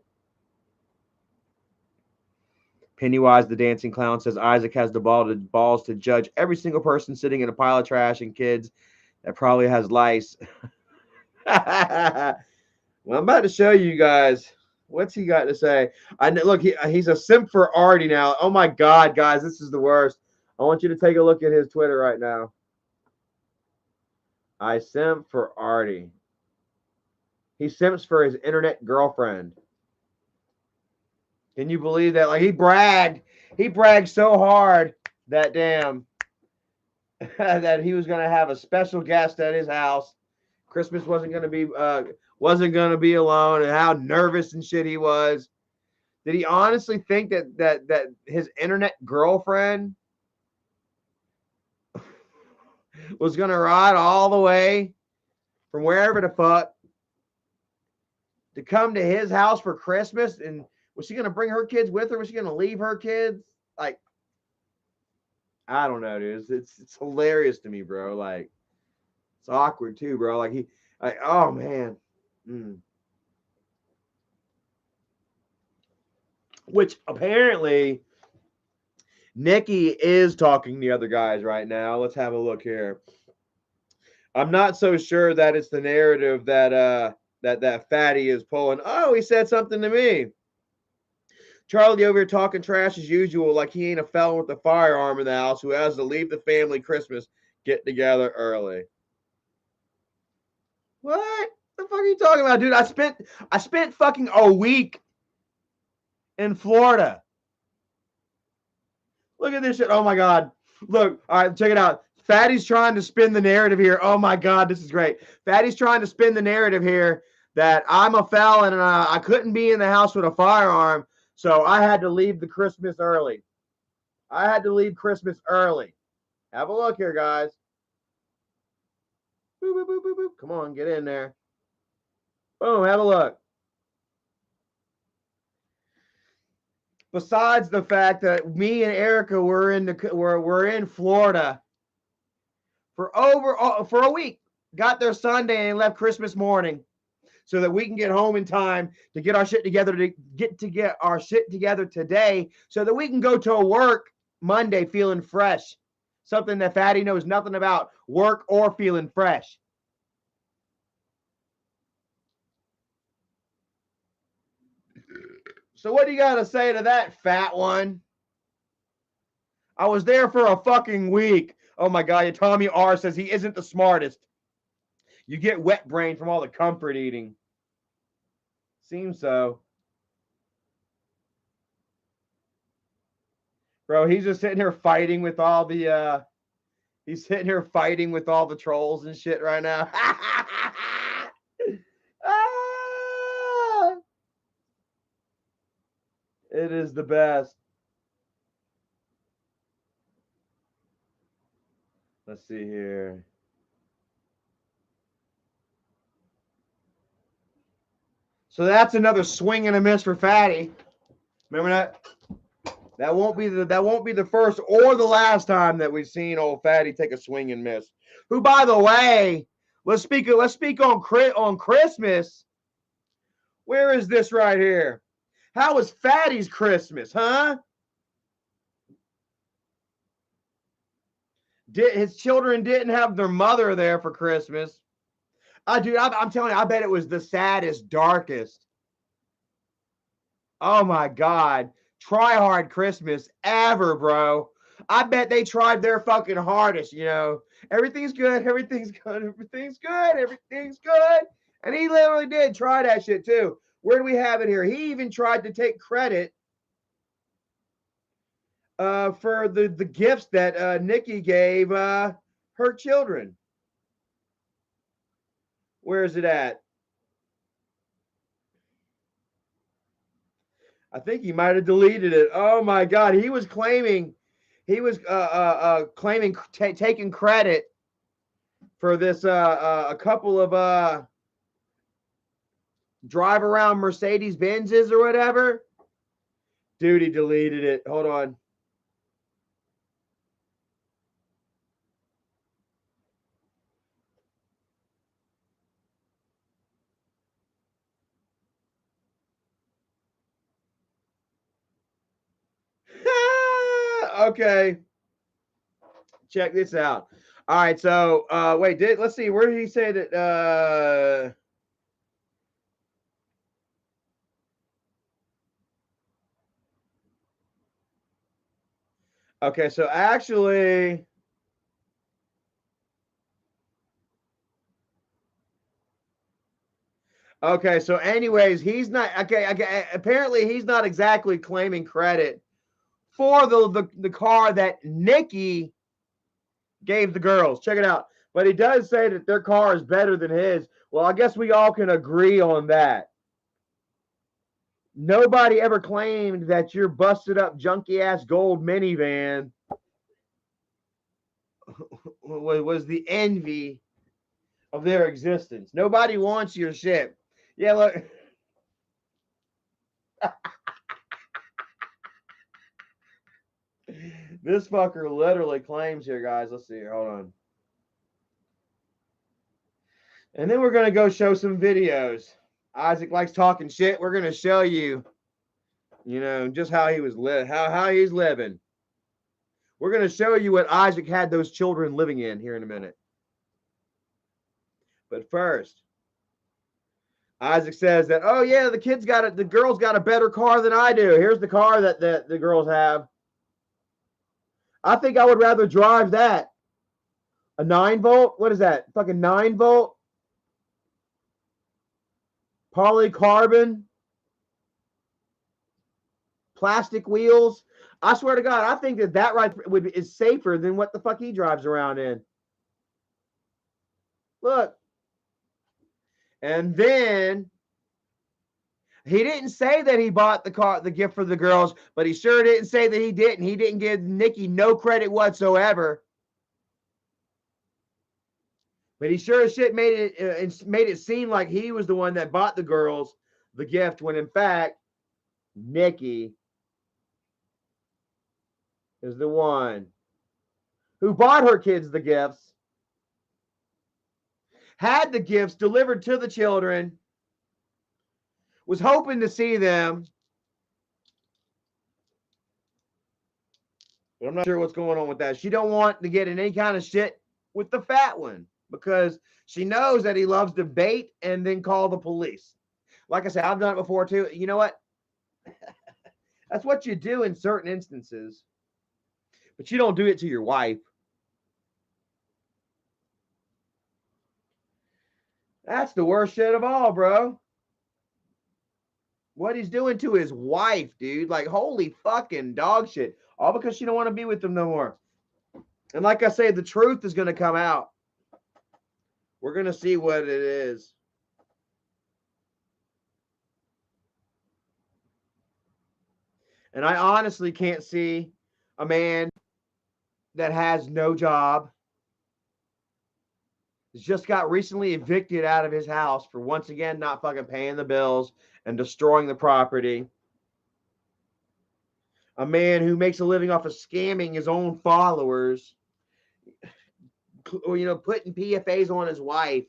Speaker 1: Pennywise the Dancing Clown says Isaac has the balls to judge every single person sitting in a pile of trash and kids that probably has lice. Well, I'm about to show you guys. What's he got to say? Look, he's a simp for Artie now. Oh my God, guys, this is the worst. I want you to take a look at his Twitter right now. I simp for Artie. He simps for his internet girlfriend. Can you believe that? Like, he bragged so hard that damn that he was gonna have a special guest at his house. Christmas wasn't gonna be alone, and how nervous and shit he was. Did he honestly think that his internet girlfriend was gonna ride all the way from wherever the fuck to come to his house for Christmas? And was she gonna bring her kids with her? Was she gonna leave her kids? Like, I don't know, dude. It's hilarious to me, bro. Like, it's awkward too, bro. Like oh man. Which apparently Nikki is talking to the other guys right now. Let's have a look here. I'm not so sure that it's the narrative that that fatty is pulling. Oh, he said something to me. Charlie over here talking trash as usual, like he ain't a felon with a firearm in the house who has to leave the family Christmas get together early. What the fuck are you talking about, dude? I spent fucking a week in Florida. Look at this shit. Oh my god. Look, all right, check it out. Fatty's trying to spin the narrative here. Oh my god, this is great. Fatty's trying to spin the narrative here that I'm a felon and I couldn't be in the house with a firearm, so I had to leave the Christmas early. I had to leave Christmas early. Have a look here, guys. Boop, boop, boop, boop, boop. Come on, get in there. Boom, have a look. Besides the fact that me and Erica were in Florida for a week, got there Sunday and left Christmas morning, so that we can get home in time to get our shit together today, so that we can go to work Monday feeling fresh. Something that Fatty knows nothing about, work or feeling fresh. So what do you got to say to that, fat one? I was there for a fucking week. Oh my god, Tommy R says he isn't the smartest. You get wet brain from all the comfort eating. Seems so. Bro, he's just sitting here fighting with all the he's sitting here fighting with all the trolls and shit right now. It is the best. Let's see here. So that's another swing and a miss for Fatty. Remember that? That won't be the first or the last time that we've seen old Fatty take a swing and miss. Who, by the way, let's speak on Christmas. Where is this right here? How was Fatty's Christmas, huh? His children didn't have their mother there for Christmas. Dude, I'm telling you, I bet it was the saddest, darkest. Oh my God. Try hard Christmas ever, bro. I bet they tried their fucking hardest, you know. Everything's good, everything's good, everything's good, everything's good. And he literally did try that shit too. Where do we have it here? He even tried to take credit for the gifts that Nikki gave her children. Where is it at? I think he might have deleted it. Oh my God, he was claiming taking credit for this a couple of drive around Mercedes Benzes or whatever. Dude, he deleted it. Hold on. Okay. Check this out. All right, so wait, let's see, where did he say that okay, so actually okay, so anyways, he's not okay, apparently he's not exactly claiming credit for the car that Nikki gave the girls. Check it out. But he does say that their car is better than his. Well, I guess we all can agree on that. Nobody ever claimed that your busted up junky ass gold minivan was the envy of their existence. Nobody wants your shit. Yeah, look. This fucker literally claims here, guys. Let's see here. Hold on. And then we're going to go show some videos. Isaac likes talking shit. We're going to show you, you know, just how he was how he's living. We're going to show you what Isaac had those children living in here in a minute. But first, Isaac says that, oh yeah, the girls got a better car than I do. Here's the car that the girls have. I think I would rather drive that A 9-volt? What is that? Fucking 9-volt? Polycarbon? Plastic wheels? I swear to God, I think that right is safer than what the fuck he drives around in. Look. And then he didn't say that he bought the gift for the girls, but he sure didn't say that he didn't. He didn't give Nikki no credit whatsoever. But he sure as shit made it seem like he was the one that bought the girls the gift, when in fact Nikki is the one who bought her kids the gifts, had the gifts delivered to the children, was hoping to see them. But I'm not sure what's going on with that. She don't want to get in any kind of shit with the fat one because she knows that he loves to bait and then call the police. Like I said, I've done it before too. You know what? That's what you do in certain instances. But you don't do it to your wife. That's the worst shit of all, bro. What he's doing to his wife, dude. Like, holy fucking dog shit. All because she don't want to be with him no more. And like I say, the truth is going to come out. We're going to see what it is. And I honestly can't see a man that has no job, just got recently evicted out of his house for once again not fucking paying the bills and destroying the property. A man who makes a living off of scamming his own followers, you know, putting PFAs on his wife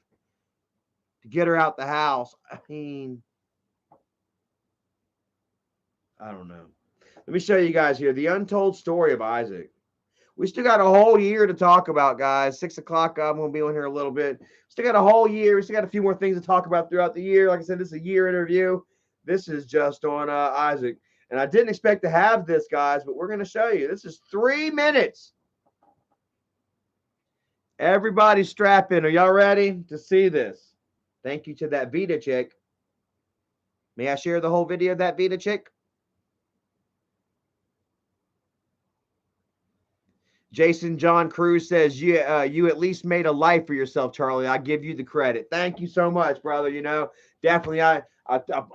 Speaker 1: to get her out the house. I mean, I don't know. Let me show you guys here the untold story of Isaac. We still got a whole year to talk about, guys. 6 o'clock, I'm going to be on here a little bit. Still got a whole year. We still got a few more things to talk about throughout the year. Like I said, this is a year interview. This is just on Isaac. And I didn't expect to have this, guys, but we're going to show you. This is 3 minutes. Everybody strap in. Are y'all ready to see this? Thank you to that Vita chick. May I share the whole video of that Vita chick? Jason John Cruz says, you at least made a life for yourself, Charlie. I give you the credit. Thank you so much, brother. You know, definitely I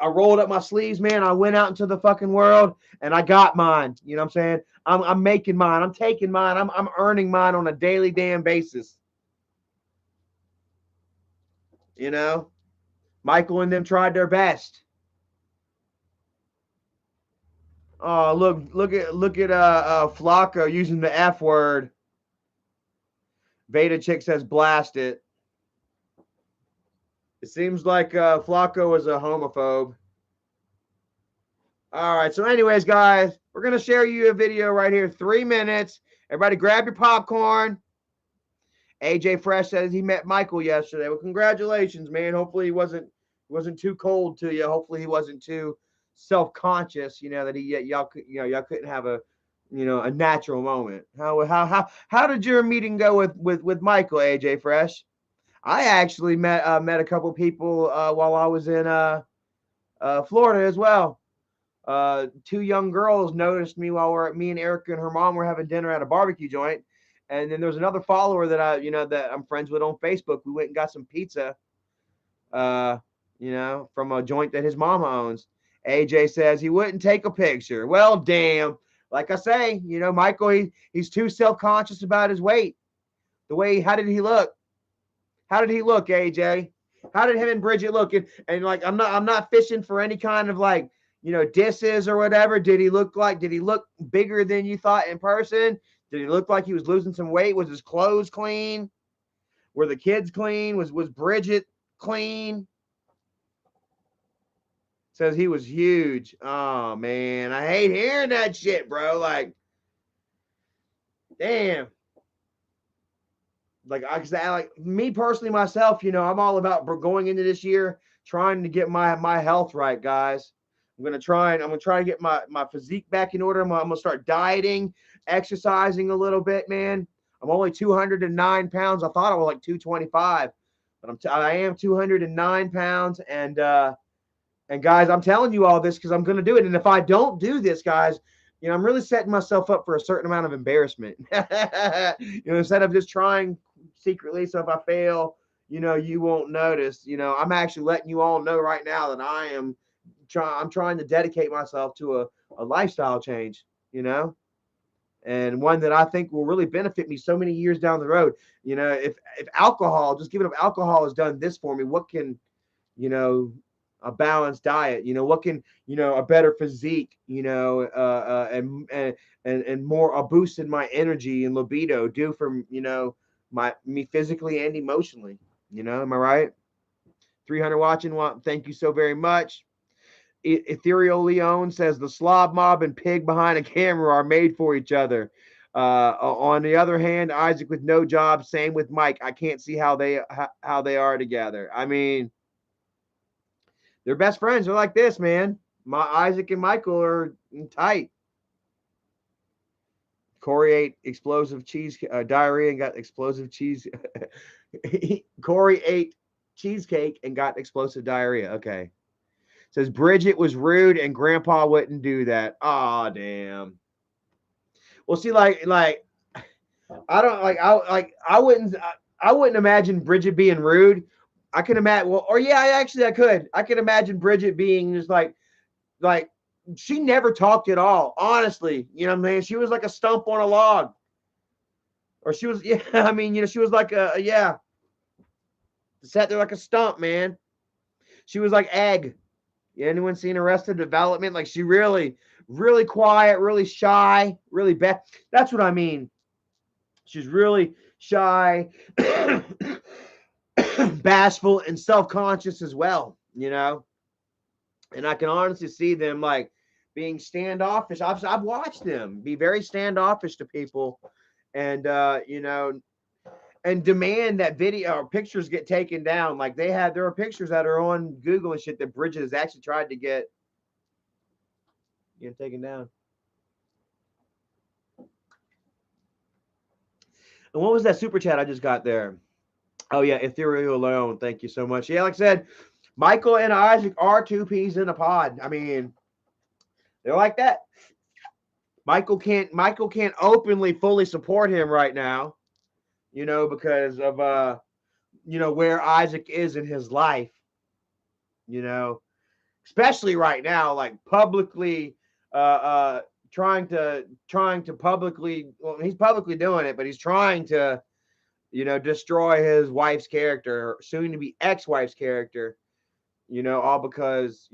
Speaker 1: rolled up my sleeves, man. I went out into the fucking world and I got mine. You know what I'm saying? I'm making mine. I'm taking mine. I'm earning mine on a daily damn basis. You know, Michael and them tried their best. Oh, look at Flacco using the F word. Veda Chick says blast it. It seems like Flacco is a homophobe. All right. So anyways, guys, we're going to share you a video right here. 3 minutes. Everybody grab your popcorn. AJ Fresh says he met Michael yesterday. Well, congratulations, man. Hopefully he wasn't too cold to you. Hopefully he wasn't too self-conscious, you know, that y'all couldn't have a natural moment. How did your meeting go with Michael, AJ Fresh? I actually met a couple people while I was in Florida as well. 2 young girls noticed me while me and Erica and her mom were having dinner at a barbecue joint. And then there's another follower that that I'm friends with on Facebook. We went and got some pizza, from a joint that his mama owns. AJ says he wouldn't take a picture. Well, damn. Like I say, Michael, he's too self-conscious about his weight. How did he look? How did he look, AJ? How did him and Bridget look? And like, I'm not fishing for any kind of disses or whatever. Did he look bigger than you thought in person? Did he look like he was losing some weight? Was his clothes clean? Were the kids clean? Was Bridget clean? Says he was huge. Oh, man. I hate hearing that shit, bro. Like, damn. Like me personally, myself, I'm all about going into this year trying to get my health right, guys. I'm gonna try to get my physique back in order. I'm gonna start dieting, exercising a little bit, man. I'm only 209 pounds. I thought I was like 225, but I am 209 pounds. And guys, I'm telling you all this because I'm going to do it. And if I don't do this, guys, I'm really setting myself up for a certain amount of embarrassment. Instead of just trying secretly. So if I fail, you won't notice. I'm actually letting you all know right now that I'm trying to dedicate myself to a lifestyle change, and one that I think will really benefit me so many years down the road. If alcohol, just giving up alcohol has done this for me, what can, a balanced diet, what can, a better physique, and more a boost in my energy and libido do for, me physically and emotionally, am I right? 300 watching. Thank you so very much. Ethereal Leon says the slob mob and pig behind a camera are made for each other. On the other hand, Isaac with no job, same with Mike. I can't see how they are together. I mean, they're best friends. They're like this, man. My Isaac and Michael are tight. Corey ate explosive cheese diarrhea and got explosive cheese. Corey ate cheesecake and got explosive diarrhea. Okay. Says Bridget was rude and Grandpa wouldn't do that. Aw, damn. Well, see, like I don't I wouldn't imagine Bridget being rude. I can imagine. Well, or yeah, I could. I can imagine Bridget being just like she never talked at all. Honestly, you know what I mean? She was like a stump on a log, or she was yeah. I mean, she was like yeah, sat there like a stump, man. She was like egg. Anyone seen Arrested Development? Like she really, really quiet, really shy, really bad. That's what I mean. She's really shy, bashful, and self-conscious as well, And I can honestly see them like being standoffish. I've watched them be very standoffish to people, and and demand that video or pictures get taken down. Like there are pictures that are on Google and shit that Bridget has actually tried to get taken down. And what was that super chat I just got there? Oh yeah, Ethereal alone. Thank you so much. Yeah, like I said, Michael and Isaac are two peas in a pod. I mean, they're like that. Michael can't openly fully support him right now, because of where Isaac is in his life, especially right now, like publicly trying to publicly, well, he's publicly doing it, but he's trying to destroy his wife's character, soon to be ex-wife's character, all because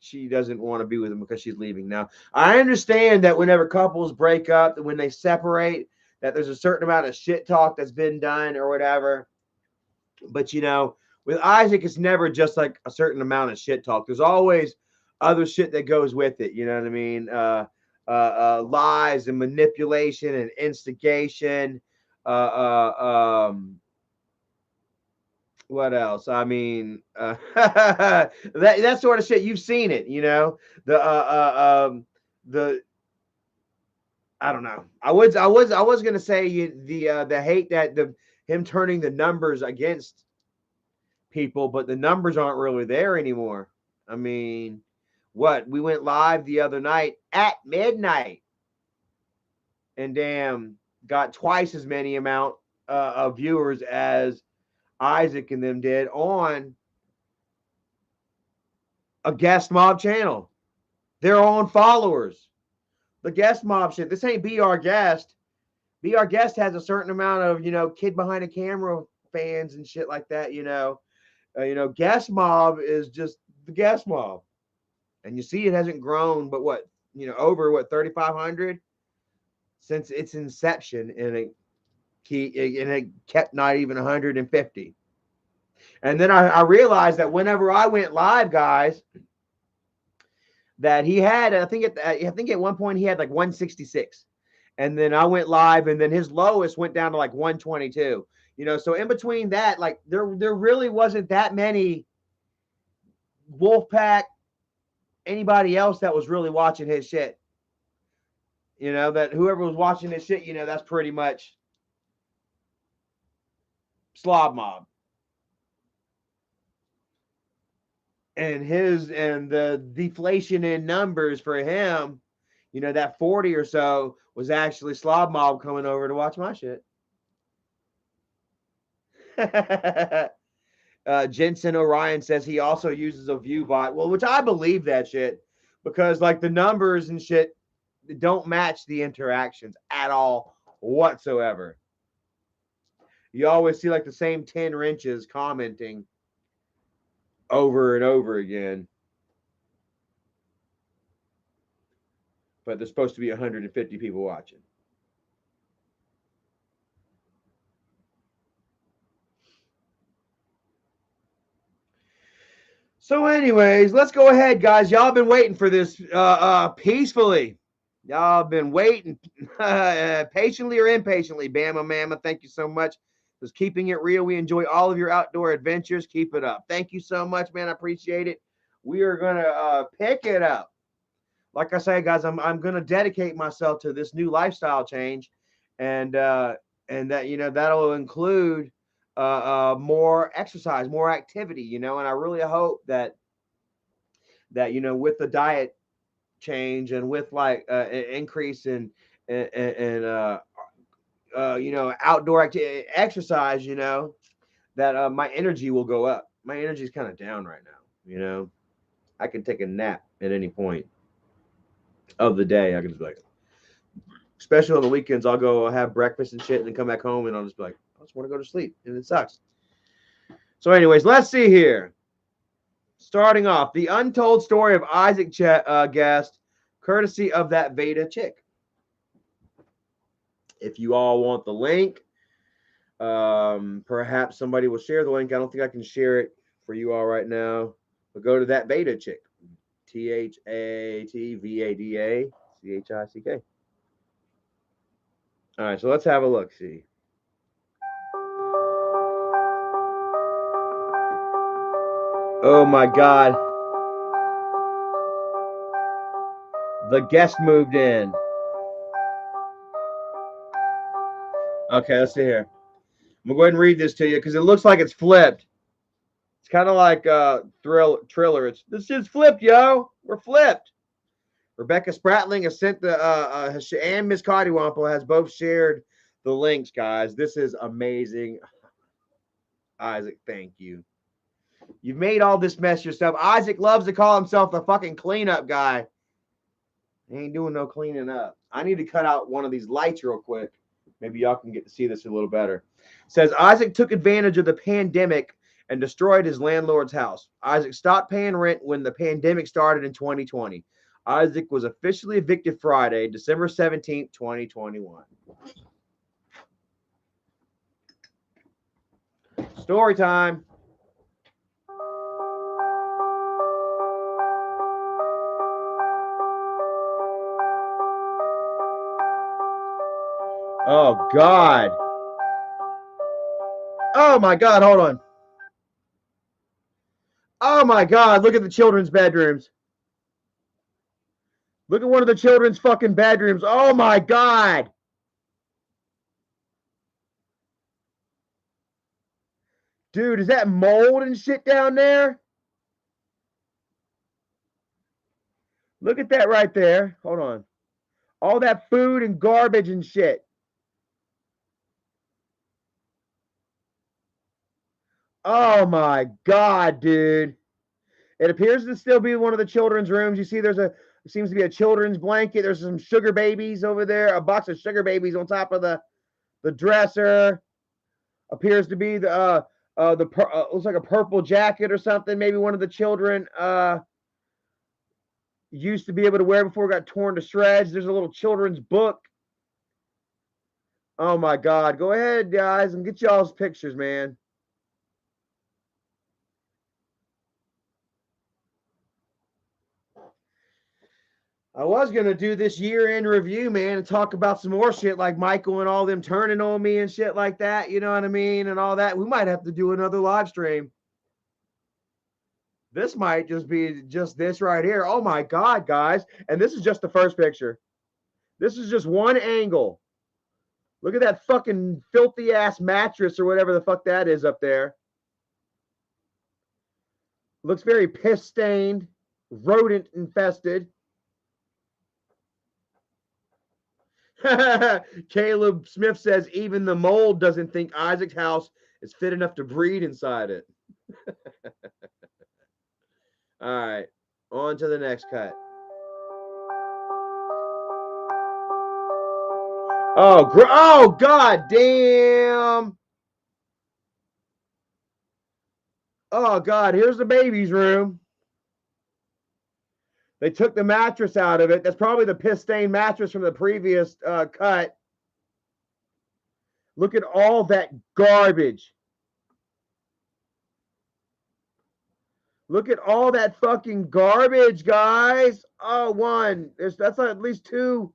Speaker 1: she doesn't want to be with him because she's leaving. Now, I understand that whenever couples break up, when they separate, that there's a certain amount of shit talk that's been done or whatever. But with Isaac, it's never just like a certain amount of shit talk. There's always other shit that goes with it. You know what I mean? Lies and manipulation and instigation. What else? I mean, that sort of shit. You've seen it, the I don't know. I was gonna say the hate that him turning the numbers against people, but the numbers aren't really there anymore. I mean, we went live the other night at midnight, and damn, got twice as many amount of viewers as Isaac and them did on a guest mob channel. Their own followers. The guest mob shit. This ain't Be Our Guest. Be Our Guest has a certain amount of, kid behind a camera fans and shit like that, Guest mob is just the guest mob. And you see it hasn't grown, but over 3,500 since its inception, and it kept not even 150. And then I realized that whenever I went live, guys, that he had, I think at one point he had like 166. And then I went live, and then his lowest went down to like 122. So in between that, like there really wasn't that many Wolfpack, anybody else that was really watching his shit. That whoever was watching his shit, that's pretty much slob mob. And the deflation in numbers for him, you know, that 40 or so was actually slob mob coming over to watch my shit. Jensen Orion says he also uses a view bot. Well, which I believe that shit, because like the numbers and shit don't match the interactions at all whatsoever. You always see like the same 10 wrenches commenting over and over again. But there's supposed to be 150 people watching. So anyways, let's go ahead, guys. Y'all been waiting for this peacefully. Y'all been waiting patiently or impatiently. Bama Mama, thank you so much. Just keeping it real. We enjoy all of your outdoor adventures. Keep it up. Thank you so much, man. I appreciate it. We are gonna pick it up. Like I say, guys, I'm gonna dedicate myself to this new lifestyle change, and that, you know, that'll include more exercise, more activity, you know, and I really hope that you know, with the diet change and with like an increase in you know, outdoor exercise, you know, that my energy will go up. My energy is kind of down right now, you know. I can take a nap at any point of the day. I can just be like, especially on the weekends, I'll go have breakfast and shit and then come back home and I'll just be like, I just want to go to sleep, and it sucks. So anyways, let's see here. Starting off, the untold story of Isaac Guest, courtesy of that Veda chick. If you all want the link, perhaps somebody will share the link. I don't think I can share it for you all right now, but go to that Veda chick. THATVADACHICK. All right, so let's have a look. See. Oh my God. The guest moved in. Okay, let's see here. I'm gonna go ahead and read this to you because it looks like it's flipped. It's kind of like Triller. This shit's flipped, yo. We're flipped. Rebecca Spratling has sent the and Miss Cottywampo has both shared the links, guys. This is amazing. Isaac, thank you. You've made all this mess yourself. Isaac loves to call himself the fucking cleanup guy. He ain't doing no cleaning up. I need to cut out one of these lights real quick. Maybe y'all can get to see this a little better. It says Isaac took advantage of the pandemic and destroyed his landlord's house. Isaac stopped paying rent when the pandemic started in 2020. Isaac was officially evicted Friday, December 17th, 2021. Story time. Oh, God. Oh, my God. Hold on. Oh, my God. Look at the children's bedrooms. Look at one of the children's fucking bedrooms. Oh, my God. Dude, is that mold and shit down there? Look at that right there. Hold on. All that food and garbage and shit. Oh my God, dude. It appears to still be one of the children's rooms. You see there seems to be a children's blanket. There's some sugar babies over there. A box of sugar babies on top of the dresser. Appears to be the looks like a purple jacket or something. Maybe one of the children used to be able to wear before it got torn to shreds. There's a little children's book. Oh my God. Go ahead, guys, and get y'all's pictures, man. I was going to do this year-end review, man, and talk about some more shit like Michael and all them turning on me and shit like that. You know what I mean? And all that. We might have to do another live stream. This might just be just this right here. Oh my God, guys. And this is just the first picture. This is just one angle. Look at that fucking filthy ass mattress or whatever the fuck that is up there. Looks very piss stained, rodent infested. Caleb Smith says even the mold doesn't think Isaac's house is fit enough to breed inside it. All right, on to the next cut. Oh, god damn. Oh, god, here's the baby's room. They took the mattress out of it. That's probably the piss-stained mattress from the previous cut. Look at all that garbage. Look at all that fucking garbage, guys. Oh, one. That's at least two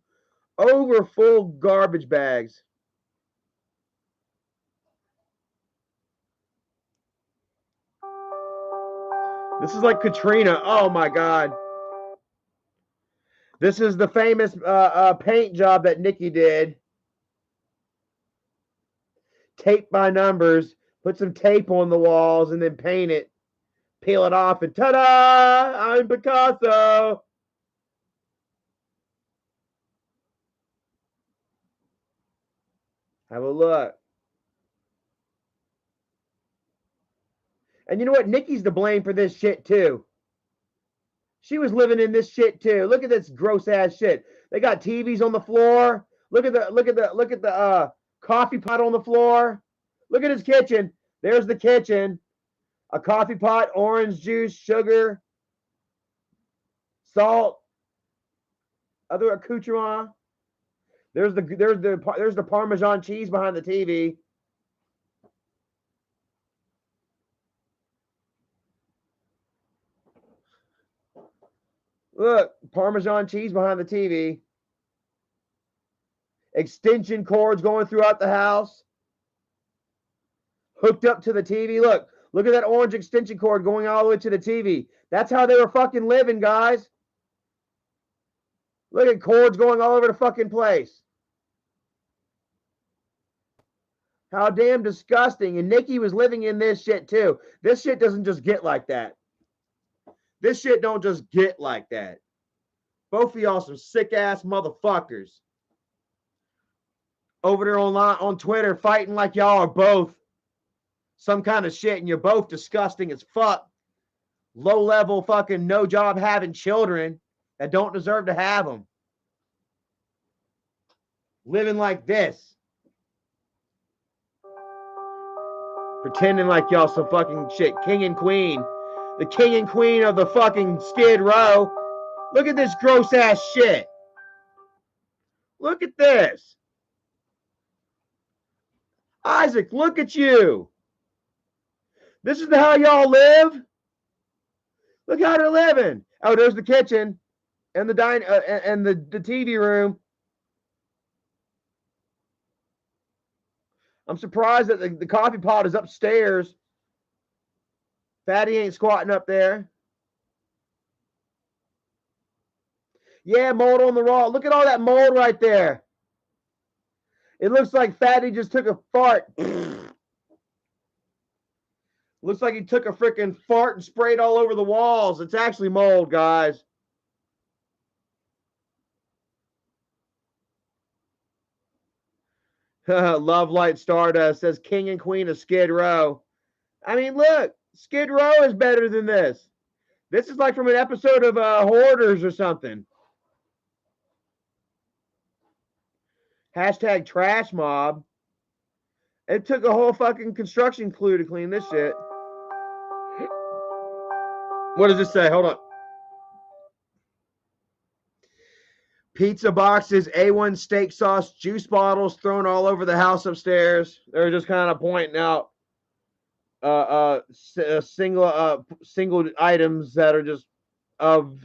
Speaker 1: over full garbage bags. This is like Katrina. Oh, my God. This is the famous paint job that Nikki did. Tape by numbers. Put some tape on the walls and then paint it. Peel it off and ta-da! I'm Picasso. Have a look. And you know what? Nikki's to blame for this shit too. She was living in this shit too. Look at this gross ass shit. They got TVs on the floor. Look at the coffee pot on the floor. Look at his kitchen. There's the kitchen. A coffee pot, orange juice, sugar, salt, other accoutrement. There's the Parmesan cheese behind the TV. Look, Parmesan cheese behind the TV. Extension cords going throughout the house. Hooked up to the TV. Look at that orange extension cord going all the way to the TV. That's how they were fucking living, guys. Look at cords going all over the fucking place. How damn disgusting. And Nikki was living in this shit too. This shit doesn't just get like that. This shit don't just get like that. Both of y'all some sick ass motherfuckers. Over there on Twitter fighting like y'all are both some kind of shit and you're both disgusting as fuck. Low level fucking no job having children that don't deserve to have them. Living like this. Pretending like y'all some fucking shit. King and queen. The king and queen of the fucking Skid Row. Look at this gross ass shit. Look at this. Isaac, look at you. This is how y'all live? Look how they're living. Oh, there's the kitchen and the and the TV room. I'm surprised that the coffee pot is upstairs. Fatty ain't squatting up there. Yeah, mold on the wall. Look at all that mold right there. It looks like Fatty just took a fart. Looks like he took a freaking fart and sprayed all over the walls. It's actually mold, guys. Love Light Stardust says King and Queen of Skid Row. I mean, look, Skid Row is better than this. This is like from an episode of Hoarders or something. Hashtag trash mob. It took a whole fucking construction crew to clean this shit. What does this say? Hold on. Pizza boxes, A1 steak sauce, juice bottles thrown all over the house upstairs. They're just kind of pointing out single items that are just of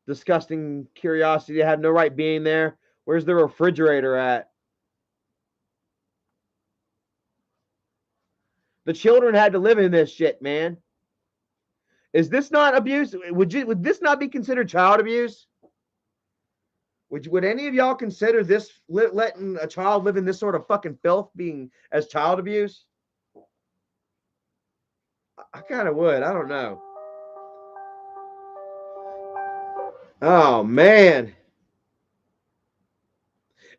Speaker 1: disgusting curiosity. They have no right being there. Where's the refrigerator at? The children had to live in this shit, man. Is this not abuse? Would this not be considered child abuse? Would any of y'all consider this letting a child live in this sort of fucking filth being as child abuse? I kind of would. I don't know. Oh man.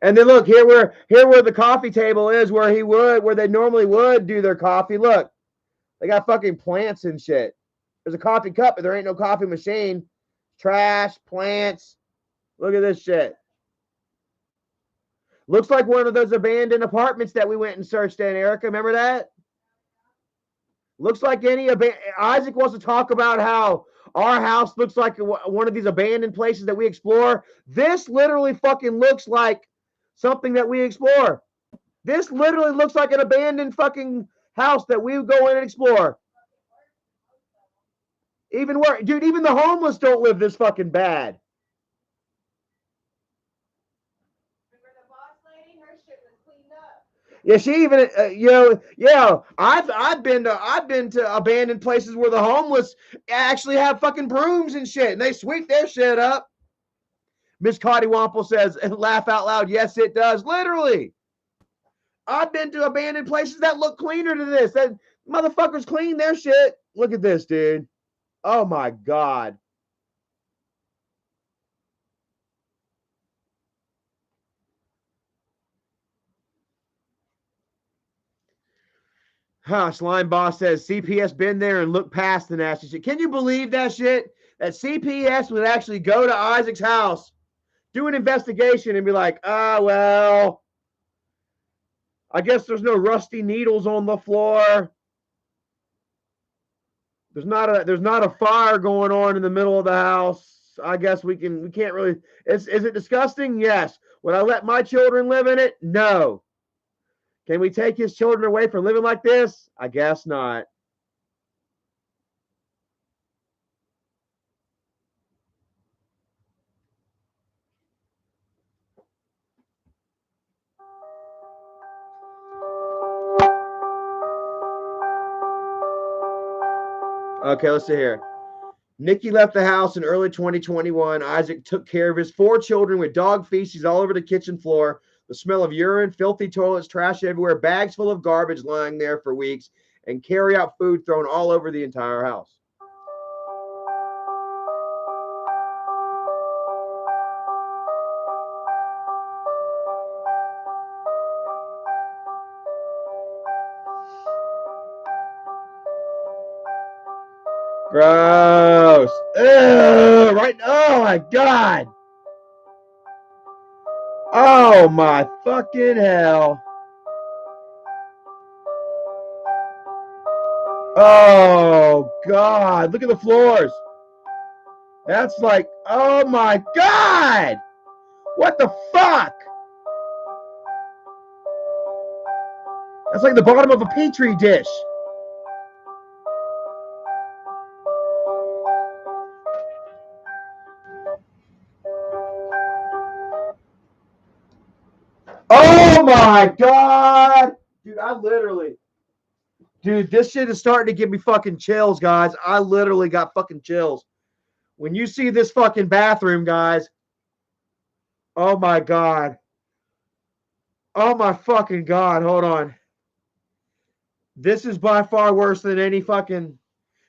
Speaker 1: And then look here where the coffee table is, where they normally would do their coffee. Look, they got fucking plants and shit. There's a coffee cup, but there ain't no coffee machine. Trash, plants. Look at this shit. Looks like one of those abandoned apartments that we went and searched in, Erica. Remember that? Looks like Isaac wants to talk about how our house looks like one of these abandoned places that we explore. This literally fucking looks like something that we explore. This literally looks like an abandoned fucking house that we would go in and explore. Even worse, dude, even the homeless don't live this fucking bad. Yeah, she even, I've been to abandoned places where the homeless actually have fucking brooms and shit, and they sweep their shit up. Miss Cottywomple says, laugh out loud. Yes, it does. Literally. I've been to abandoned places that look cleaner than this. That motherfuckers clean their shit. Look at this, dude. Oh my God. Slime Boss says CPS been there and looked past the nasty shit. Can you believe that shit? That CPS would actually go to Isaac's house, do an investigation, and be like, well, I guess there's no rusty needles on the floor. There's not a fire going on in the middle of the house. I guess we can't really. Is it disgusting? Yes. Would I let my children live in it? No. Can we take his children away from living like this? I guess not. Okay, let's see here. Nikki left the house in early 2021. Isaac took care of his 4 children with dog feces all over the kitchen floor. The smell of urine, filthy toilets, trash everywhere, bags full of garbage lying there for weeks, and carry-out food thrown all over the entire house. Gross. Ugh, right. Oh my God. Oh my fucking hell. Oh God. Look at the floors. That's like, oh my God. What the fuck? That's like the bottom of a petri dish. Oh my God. Dude, this shit is starting to give me fucking chills, guys. I literally got fucking chills. When you see this fucking bathroom, guys. Oh my God. Oh my fucking God. Hold on. This is by far worse than any fucking.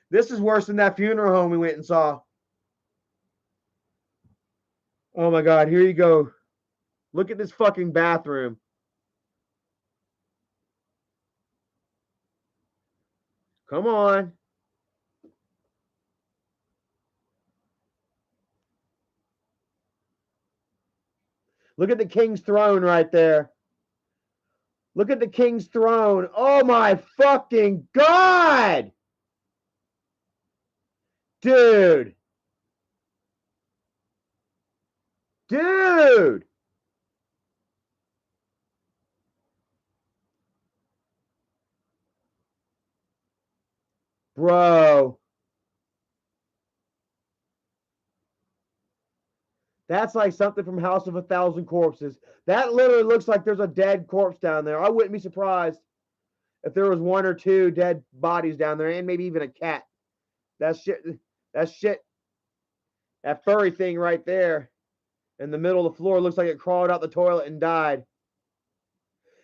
Speaker 1: This is worse than that funeral home we went and saw. Oh my God. Here you go. Look at this fucking bathroom. Come on. Look at the king's throne right there. Look at the king's throne. Oh my fucking God. Dude. Dude. Bro. That's like something from House of a Thousand Corpses. That literally looks like there's a dead corpse down there. I wouldn't be surprised if there was 1 or 2 dead bodies down there, and maybe even a cat. That shit. That furry thing right there. in the middle of the floor. Looks like it crawled out the toilet and died.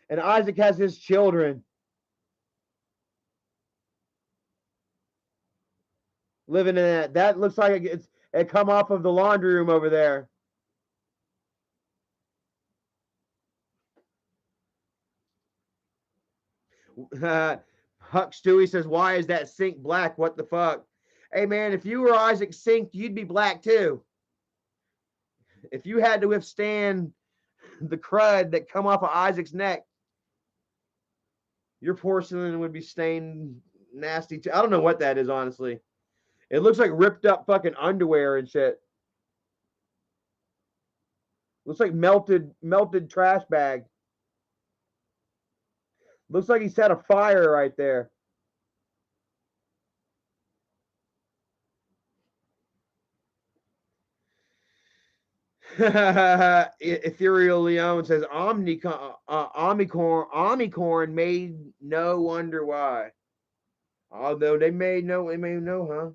Speaker 1: And Isaac has his children living in that. That looks like it come off of the laundry room over there. Huck Stewie says, why is that sink black? What the fuck? Hey, man, if you were Isaac's sink, you'd be black, too. If you had to withstand the crud that come off of Isaac's neck, your porcelain would be stained nasty, too. I don't know what that is, honestly. It looks like ripped up fucking underwear and shit. Looks like melted trash bag. Looks like he set a fire right there. Ethereal Leon says Omnicorn made no wonder why. Although they may know, huh?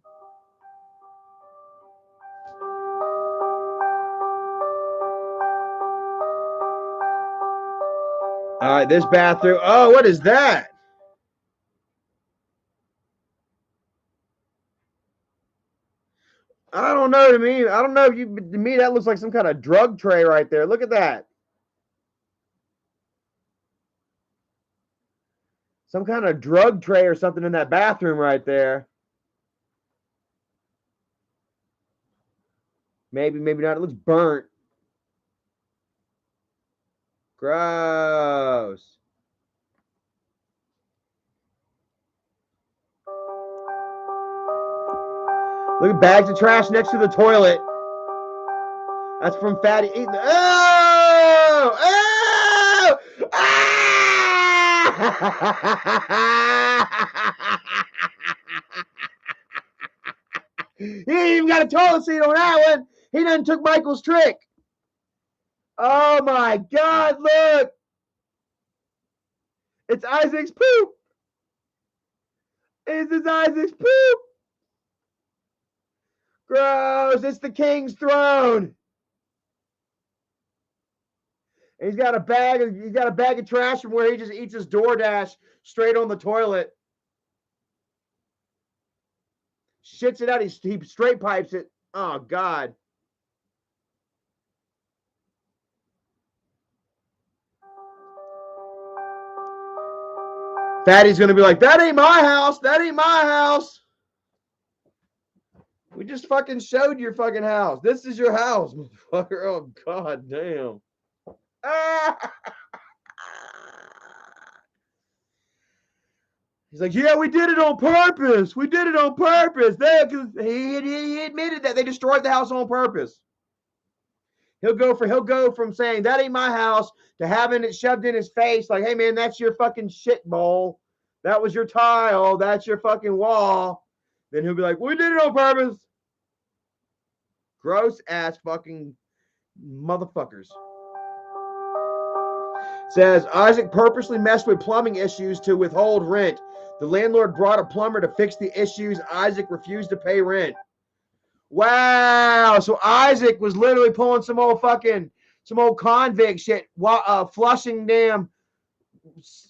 Speaker 1: All right, this bathroom. Oh, what is that? I don't know. To me, I don't know if you. To me, that looks like some kind of drug tray right there. Look at that. Some kind of drug tray or something in that bathroom right there. Maybe, maybe not. It looks burnt. Gross. Look at bags of trash next to the toilet. That's from Fatty eating. Oh! Oh! Ah! He ain't even got a toilet seat on that one. He done took Michael's trick. Oh my God, look. It's Isaac's poop. It's Isaac's poop. Gross. It's the king's throne. And he's got a bag of trash from where he just eats his DoorDash straight on the toilet. Shits it out. He straight pipes it. Oh God. Fatty's gonna be like, that ain't my house. That ain't my house. We just fucking showed your fucking house. This is your house, motherfucker. Oh God damn. He's like, yeah, we did it on purpose. We did it on purpose. Because he admitted that they destroyed the house on purpose. He'll go from saying that ain't my house to having it shoved in his face like, hey man, that's your fucking shit bowl. That was your tile. That's your fucking wall. Then he'll be like, we did it on purpose. Gross ass fucking motherfuckers. Says Isaac purposely messed with plumbing issues to withhold rent. The landlord brought a plumber to fix the issues. Isaac refused to pay rent. Wow. So Isaac was literally pulling some old convict shit, flushing damn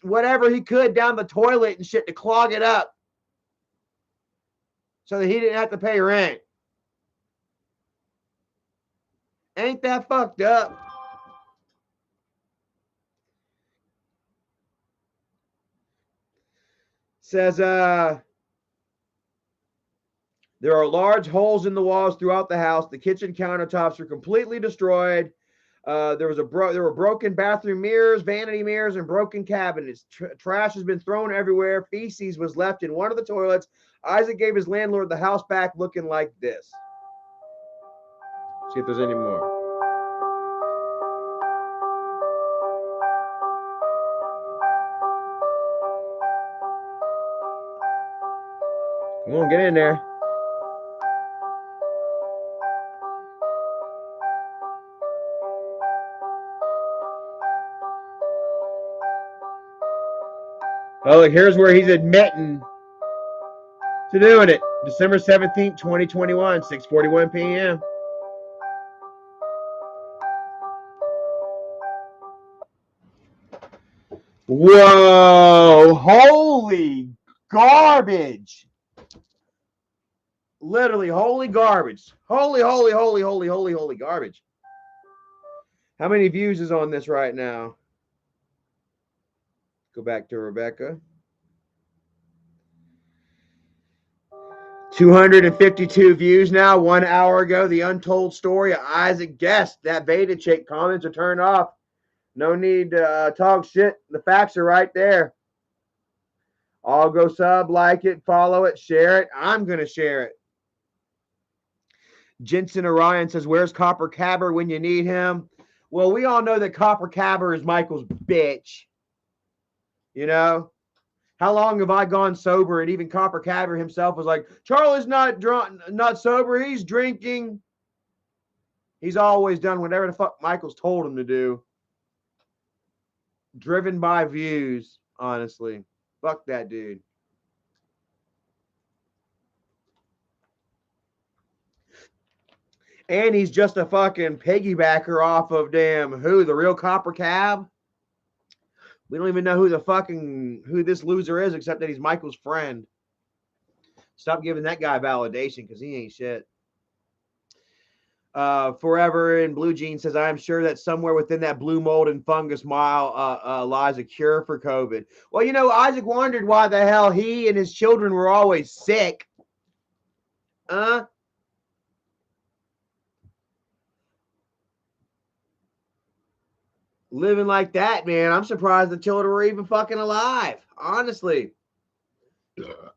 Speaker 1: whatever he could down the toilet and shit to clog it up so that he didn't have to pay rent. Ain't that fucked up? Says, there are large holes in the walls throughout the house. The kitchen countertops are completely destroyed. There were broken bathroom mirrors, vanity mirrors, and broken cabinets. Trash has been thrown everywhere. Feces was left in one of the toilets. Isaac gave his landlord the house back looking like this. See if there's any more. Come on, get in there. Oh, look, here's where he's admitting to doing it. December 17th, 2021, 6:41 p.m. Whoa, holy garbage. Literally, holy garbage. Holy garbage. How many views is on this right now? Go back to Rebecca. 252 views now. 1 hour ago, the untold story of Isaac Guest. That beta chick. Comments are turned off. No need to talk shit. The facts are right there. All go sub, like it, follow it, share it. I'm going to share it. Jensen Orion says, where's Copper Cabber when you need him? Well, we all know that Copper Cabber is Michael's bitch. You know? How long have I gone sober? And even Copper Cabber himself was like, Charlie's not drunk, not sober. He's drinking. He's always done whatever the fuck Michael's told him to do. Driven by views, honestly. Fuck that dude. And he's just a fucking piggybacker off of damn who? The real Copper Cab? We don't even know who this loser is, except that he's Michael's friend. Stop giving that guy validation because he ain't shit. Forever in Blue Jeans says, I am sure that somewhere within that blue mold and fungus mile lies a cure for COVID. Well, you know, Isaac wondered why the hell he and his children were always sick. Living like that, man. I'm surprised the children were even fucking alive. Honestly.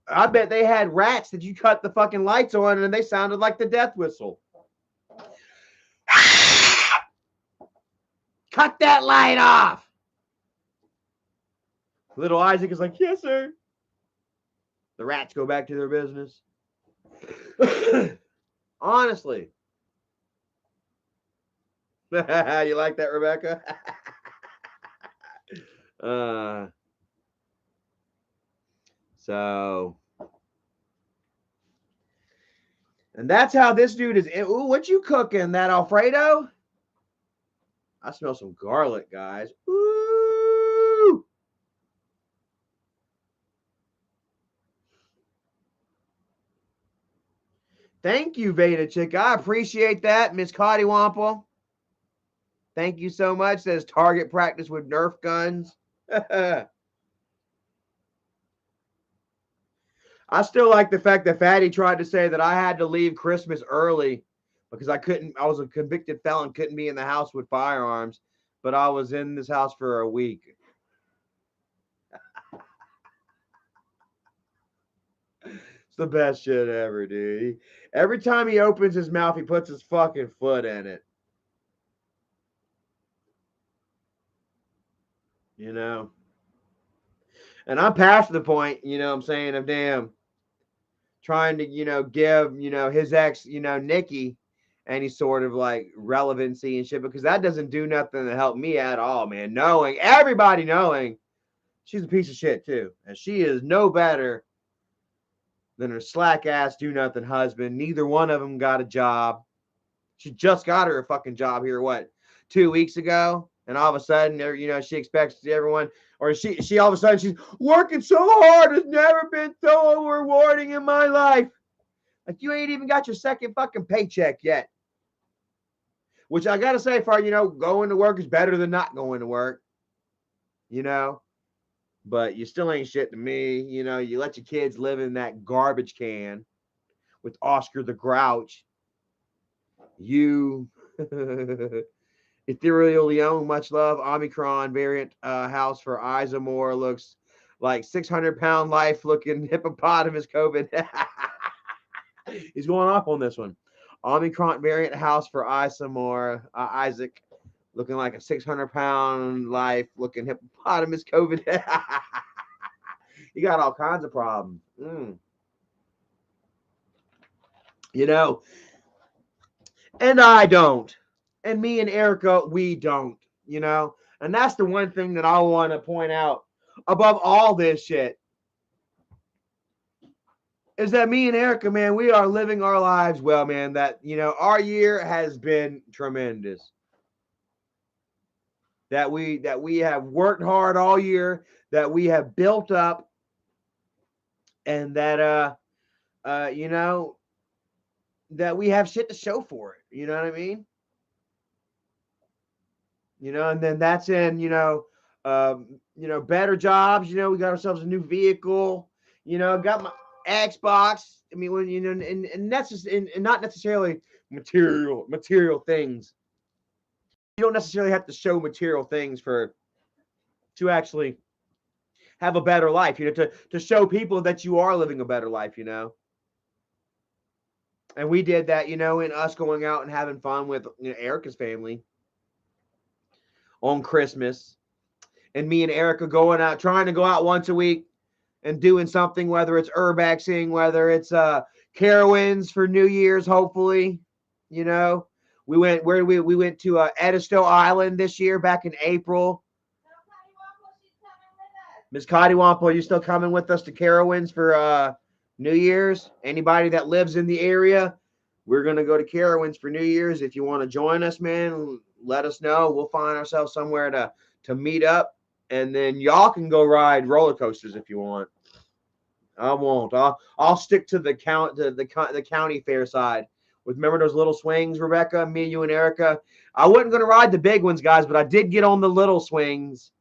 Speaker 1: I bet they had rats that you cut the fucking lights on and they sounded like the death whistle. Cut that light off. Little Isaac is like, yes, sir. The rats go back to their business. Honestly. You like that, Rebecca? So, and that's how this dude is. Ooh, what you cooking? That Alfredo? I smell some garlic, guys. Ooh. Thank you, Veda Chick. I appreciate that, Miss Cottywomple. Thank you so much. Says target practice with Nerf guns. I still like the fact that Fatty tried to say that I had to leave Christmas early because I was a convicted felon, couldn't be in the house with firearms, but I was in this house for a week. It's the best shit ever, dude. Every time he opens his mouth, he puts his fucking foot in it. You know? And I'm past the point, you know what I'm saying, of damn trying to, you know, give, you know, his ex, you know, Nikki any sort of like relevancy and shit, because that doesn't do nothing to help me at all, man. Everybody knowing she's a piece of shit too. And she is no better than her slack ass do nothing husband. Neither one of them got a job. She just got her a fucking job here, 2 weeks ago? And all of a sudden, you know, she expects everyone, or she all of a sudden, she's working so hard. It's never been so rewarding in my life. Like, you ain't even got your second fucking paycheck yet. Which I got to say, you know, going to work is better than not going to work. You know? But you still ain't shit to me. You know, you let your kids live in that garbage can with Oscar the Grouch. You... Ethereal Leon, much love. Omicron variant house for Isamore looks like 600-pound life looking hippopotamus COVID. He's going off on this one. Omicron variant house for Isamore Isaac looking like a 600-pound life looking hippopotamus COVID. He got all kinds of problems. You know, and I don't. And me and Erica, we don't, you know? And that's the one thing that I want to point out above all this shit is that me and Erica, man, we are living our lives well, man. That, you know, our year has been tremendous. that we have worked hard all year, that we have built up, and that you know, that we have shit to show for it. You know what I mean? You know, and then that's in, better jobs. You know, we got ourselves a new vehicle. You know, got my Xbox. I mean, when and that's just and not necessarily material things. You don't necessarily have to show material things for to actually have a better life. You know, to show people that you are living a better life. You know, and we did that. You know, in us going out and having fun with Erica's family on Christmas, and me and Erica going out, trying to go out once a week and doing something, whether it's urbexing, whether it's Carowinds for New Year's, hopefully. You know, we went we went to Edisto Island this year back in April. Miss Cottywampo, are you still coming with us to Carowinds for New Year's? Anybody that lives in the area, we're gonna go to Carowinds for New Year's. If you want to join us, man, let us know. We'll find ourselves somewhere to meet up, and then y'all can go ride roller coasters if you want. I won't. I'll stick to the county fair side. With, remember those little swings, Rebecca, me, you, and Erica. I wasn't going to ride the big ones, guys, but I did get on the little swings,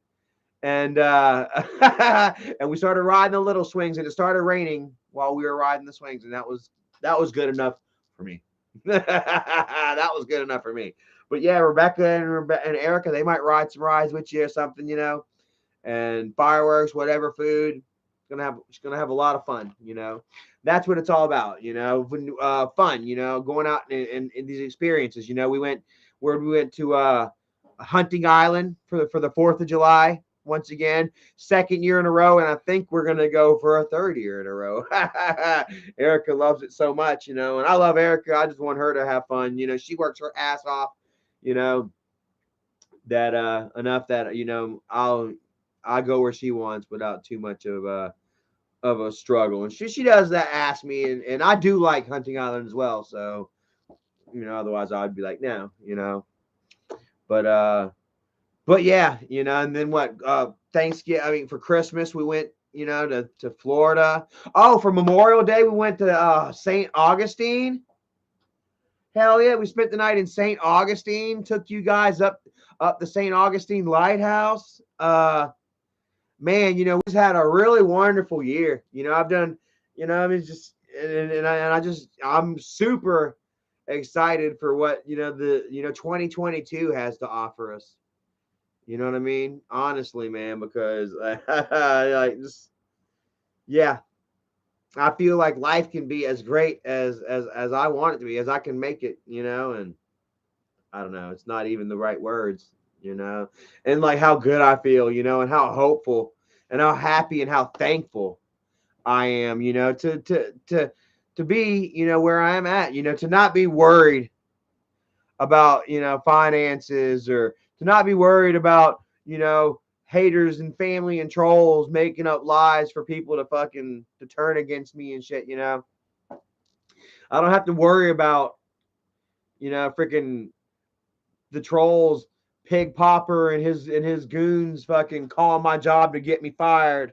Speaker 1: and and we started riding the little swings, and it started raining while we were riding the swings, and that was good enough for me. That was good enough for me. But yeah, Rebecca and Erica, they might ride some rides with you or something, you know, and fireworks, whatever, food. It's gonna have a lot of fun, you know. That's what it's all about, you know. Fun, you know, going out in these experiences. You know, we went to Hunting Island for the 4th of July once again, second year in a row, and I think we're gonna go for a third year in a row. Erica loves it so much, you know, and I love Erica. I just want her to have fun. You know, she works her ass off, you know, that enough that, you know, I go where she wants without too much of a struggle. And she does that, ask me, and I do like Hunting Island as well. So, you know, otherwise I'd be like, no, you know. But yeah, you know, and then what, Thanksgiving, I mean, for Christmas we went, you know, to Florida. Oh, for Memorial Day we went to St. Augustine. Hell yeah, we spent the night in St. Augustine, took you guys up the St. Augustine Lighthouse. Man, you know, we've had a really wonderful year. You know, I've done, you know, I mean, just, I'm super excited for what, you know, 2022 has to offer us. You know what I mean? Honestly, man, because like, just, yeah, I feel like life can be as great as I want it to be, as I can make it, you know, and I don't know, it's not even the right words, you know, and like how good I feel, you know, and how hopeful and how happy and how thankful I am, you know, to be, you know, where I am at, you know, to not be worried about, you know, finances, or to not be worried about, you know, haters and family and trolls making up lies for people to turn against me and shit, you know. I don't have to worry about, you know, freaking the trolls, Pig Popper and his goons fucking calling my job to get me fired.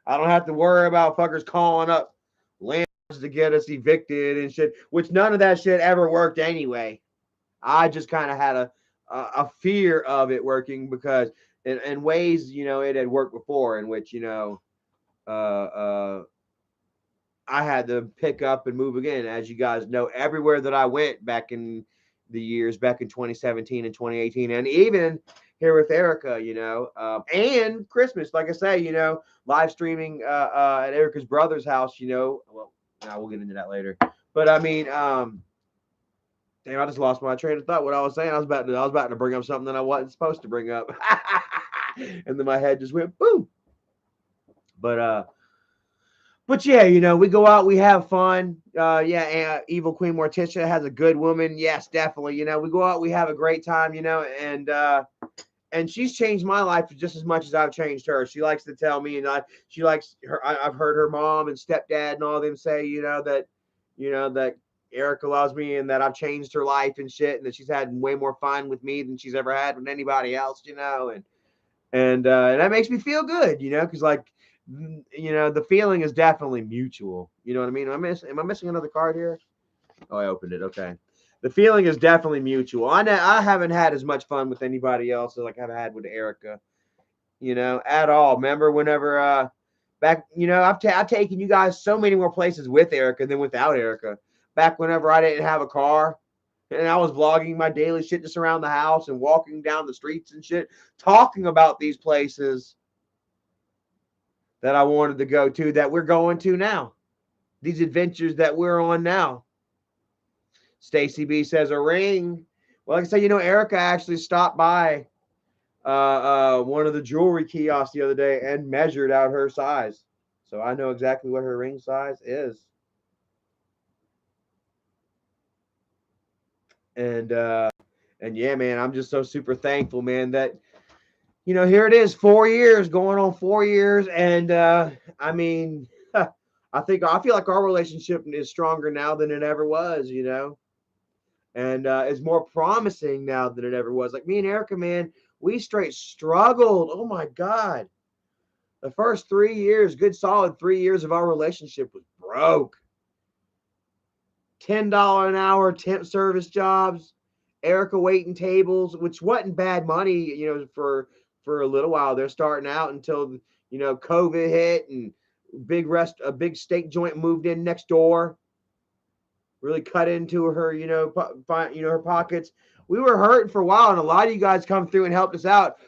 Speaker 1: I don't have to worry about fuckers calling up landlords to get us evicted and shit, which none of that shit ever worked anyway. I just kind of had a fear of it working, because in ways, you know, it had worked before, in which, you know, I had to pick up and move again. As you guys know, everywhere that I went back in the years, back in 2017 and 2018, and even here with Erica, you know, and Christmas, like I say, you know, live streaming at Erica's brother's house, you know. Well, now we'll get into that later. But I mean, damn, I just lost my train of thought. What I was saying, I was about to bring up something that I wasn't supposed to bring up, and then my head just went boom. But yeah, you know, we go out, we have fun. Yeah, Evil Queen Morticia has a good woman. Yes, definitely. You know, we go out, we have a great time. You know, and she's changed my life just as much as I've changed her. She likes to tell me, and she likes her. I've heard her mom and stepdad and all of them say, you know, that Erica loves me and that I've changed her life and shit, and that she's had way more fun with me than she's ever had with anybody else, you know, and that makes me feel good, you know, because like, you know, the feeling is definitely mutual. You know what I mean? Am I missing another card here? Oh, I opened it. Okay. The feeling is definitely mutual. I haven't had as much fun with anybody else as like I've had with Erica, you know, at all. Remember whenever back, you know, I've taken you guys so many more places with Erica than without Erica. Back whenever I didn't have a car and I was vlogging my daily shit just around the house and walking down the streets and shit, talking about these places that I wanted to go to that we're going to now. These adventures that we're on now. Stacy B says a ring. Well, like I said, you know, Erica actually stopped by one of the jewelry kiosks the other day and measured out her size. So I know exactly what her ring size is. And yeah, man, I'm just so super thankful, man, that you know, here it is, 4 years, going on 4 years, and I mean, I feel like our relationship is stronger now than it ever was, you know, and is more promising now than it ever was. Like me and Erica, man, we straight struggled. Oh my God. The first 3 years, good solid 3 years of our relationship was broke. $10 an hour temp service jobs, Erica waiting tables, which wasn't bad money, you know, for a little while. They're starting out until you know COVID hit and a big steak joint moved in next door, really cut into her, you know, her pockets. We were hurting for a while, and a lot of you guys come through and helped us out.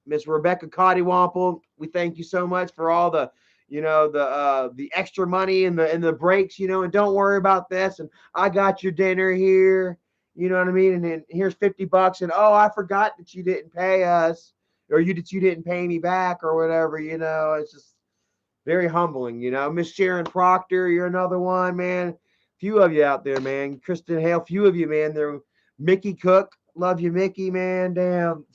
Speaker 1: Miss Rebecca Cottywomple, we thank you so much for all the, you know, the extra money and the breaks, you know, and don't worry about this. And I got your dinner here, you know what I mean? And then here's $50, and oh, I forgot that you didn't pay us, or you didn't pay me back, or whatever. You know, it's just very humbling, you know. Miss Sharon Proctor, you're another one, man. Few of you out there, man. Kristen Hale, few of you, man. There, Mickey Cook, love you, Mickey, man. Damn,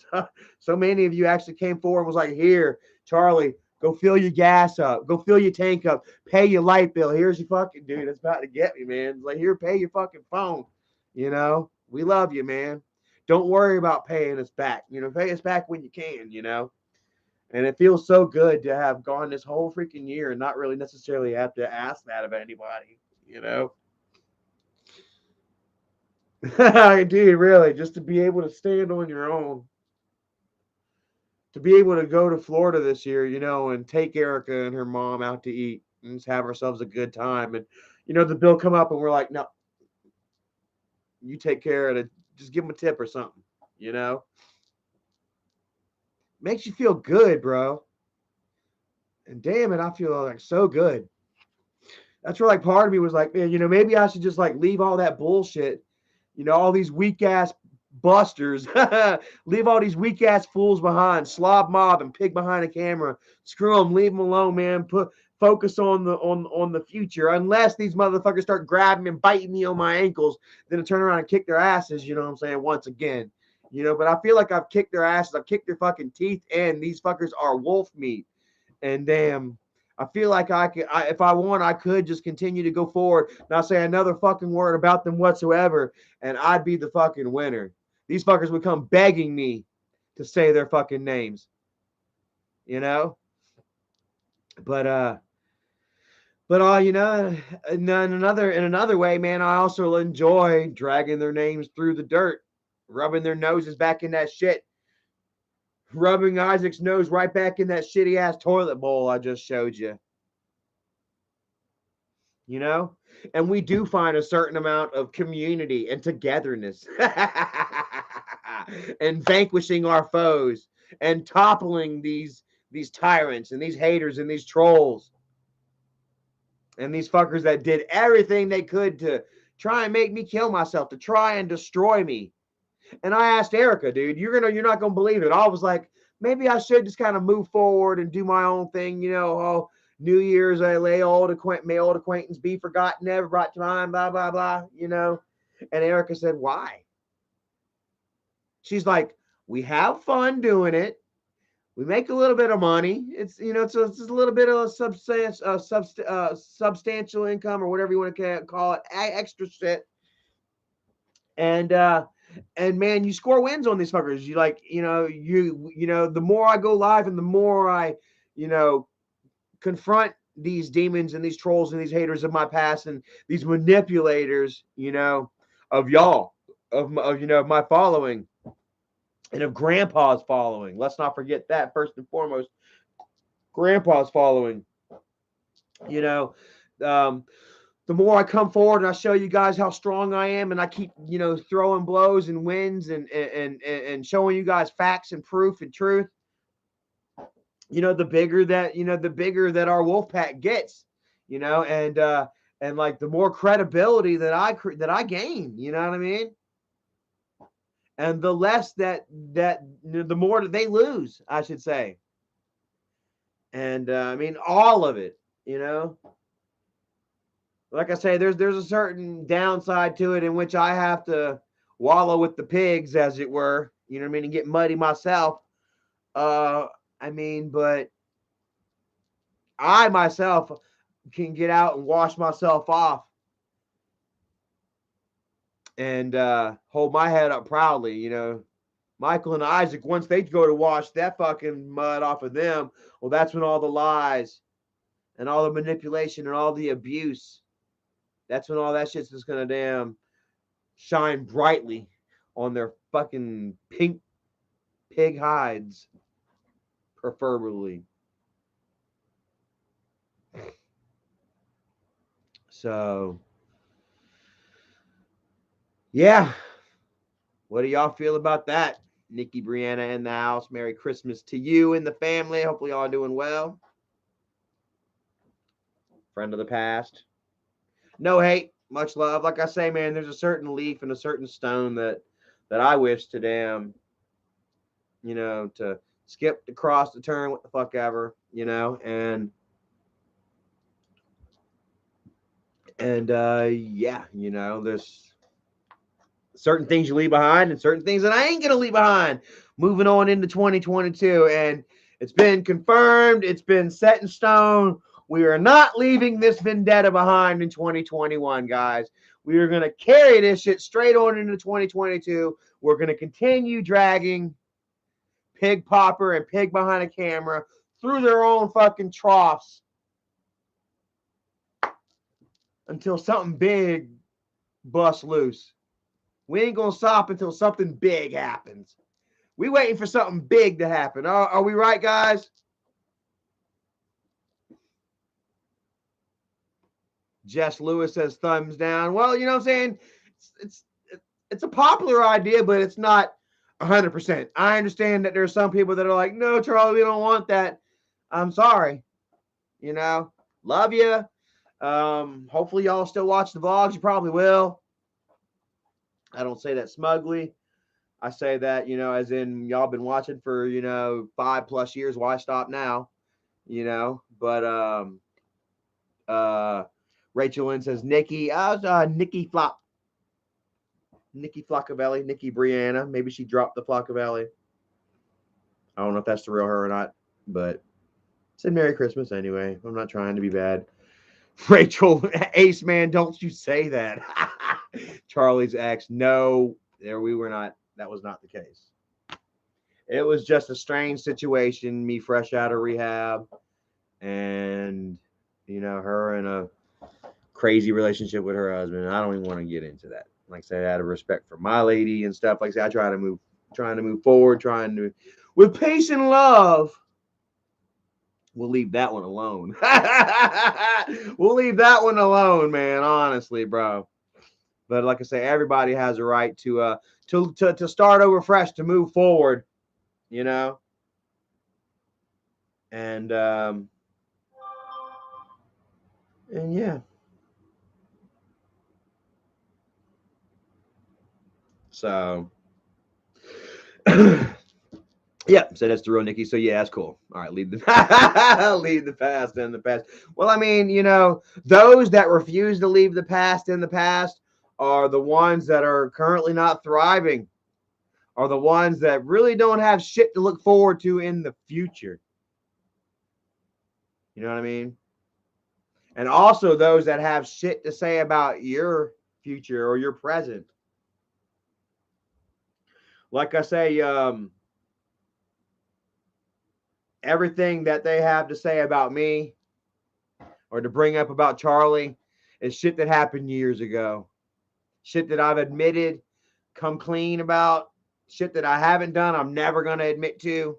Speaker 1: so many of you actually came forward and was like, "Here, Charlie, go fill your gas up, go fill your tank up, pay your light bill. Here's your fucking dude. It's about to get me, man. It's like, here, pay your fucking phone. You know, we love you, man. Don't worry about paying us back. You know, pay us back when you can. You know." And it feels so good to have gone this whole freaking year and not really necessarily have to ask that of anybody, you know? Dude, really, just to be able to stand on your own, to be able to go to Florida this year, you know, and take Erica and her mom out to eat and just have ourselves a good time. And, you know, the bill come up and we're like, no, you take care of it. Just give them a tip or something, you know? Makes you feel good, bro. And damn it, I feel like so good. That's where like part of me was like, man, you know, maybe I should just like leave all that bullshit, you know, all these weak ass busters, leave all these weak ass fools behind, slob mob and pig behind a camera. Screw them, leave them alone, man. Focus on the future. Unless these motherfuckers start grabbing and biting me on my ankles, then I turn around and kick their asses. You know what I'm saying? Once again, you know. But I feel like I've kicked their asses, I've kicked their fucking teeth, and these fuckers are wolf meat. And damn, I feel like if I want, I could just continue to go forward, not say another fucking word about them whatsoever, and I'd be the fucking winner. These fuckers would come begging me to say their fucking names, you know. But you know, in another way, man, I also enjoy dragging their names through the dirt, rubbing their noses back in that shit, rubbing Isaac's nose right back in that shitty ass toilet bowl I just showed you. You know, and we do find a certain amount of community and togetherness and vanquishing our foes and toppling these tyrants and these haters and these trolls and these fuckers that did everything they could to try and make me kill myself, to try and destroy me. And I asked Erica, dude, you're not gonna believe it. I was like, maybe I should just kind of move forward and do my own thing, you know. Oh, New Year's, I may old acquaintance be forgotten, never brought to mind, blah blah blah, you know. And Erica said, why? She's like, we have fun doing it. We make a little bit of money. It's it's a little bit of a substantial income or whatever you want to call it, extra shit. And man, you score wins on these fuckers. You like the more I go live and the more I confront these demons and these trolls and these haters of my past and these manipulators, of y'all, of my following and of grandpa's following. Let's not forget that first and foremost, grandpa's following. The more I come forward and I show you guys how strong I am, and I keep throwing blows and wins and showing you guys facts and proof and truth, the bigger that our wolf pack gets, and like the more credibility that I gain, you know what I mean? And the less that the more that they lose, I should say. And I mean all of it, Like I say, there's a certain downside to it in which I have to wallow with the pigs, as it were, and get muddy myself. But I myself can get out and wash myself off and hold my head up proudly. Michael and Isaac, once they go to wash that fucking mud off of them, well, that's when all the lies and all the manipulation and all the abuse, that's when all that shit's just gonna damn shine brightly on their fucking pink pig hides, preferably. So, yeah. What do y'all feel about that? Nikki, Brianna in the house. Merry Christmas to you and the family. Hopefully y'all doing well. Friend of the past. No hate, much love. Like I say, man, there's a certain leaf and a certain stone that I wish to damn, to skip, to cross, to turn, what the fuck ever, and yeah, there's certain things you leave behind and certain things that I ain't gonna leave behind moving on into 2022. And it's been confirmed, it's been set in stone. We are not leaving this vendetta behind in 2021, guys. We are gonna carry this shit straight on into 2022. We're gonna continue dragging Pig Popper and Pig Behind a Camera through their own fucking troughs until something big busts loose. We ain't gonna stop until something big happens. We waiting for something big to happen. Are we right, guys? Jess Lewis says thumbs down. Well, you know what I'm saying? It's a popular idea, but it's not 100%. I understand that there's some people that are like, no, Charlie, we don't want that. I'm sorry. Love you. Hopefully y'all still watch the vlogs. You probably will. I don't say that smugly. I say that, as in y'all been watching for, 5+ years. Why stop now? But Rachel Lynn says Nikki. Nikki Flop. Nikki Flockavelli. Nikki Brianna. Maybe she dropped the Flockavelli. I don't know if that's the real her or not, but said Merry Christmas anyway. I'm not trying to be bad. Rachel, Ace Man, don't you say that. Charlie's ex. No, there we were not. That was not the case. It was just a strange situation, me fresh out of rehab, and her in a crazy relationship with her husband. I don't even want to get into that. Like I said, out of respect for my lady and stuff like that, I trying to move forward, with peace and love. We'll leave that one alone. We'll leave that one alone, man. Honestly, bro. But like I say, everybody has a right to start over fresh, to move forward, and yeah. So yeah, so that's the real Nikki. So yeah, that's cool. All right, leave the past in the past. Well, I mean, those that refuse to leave the past in the past are the ones that are currently not thriving, are the ones that really don't have shit to look forward to in the future. You know what I mean? And also those that have shit to say about your future or your present. Like I say, everything that they have to say about me or to bring up about Charlie is shit that happened years ago. Shit that I've admitted, come clean about, shit that I haven't done, I'm never going to admit to.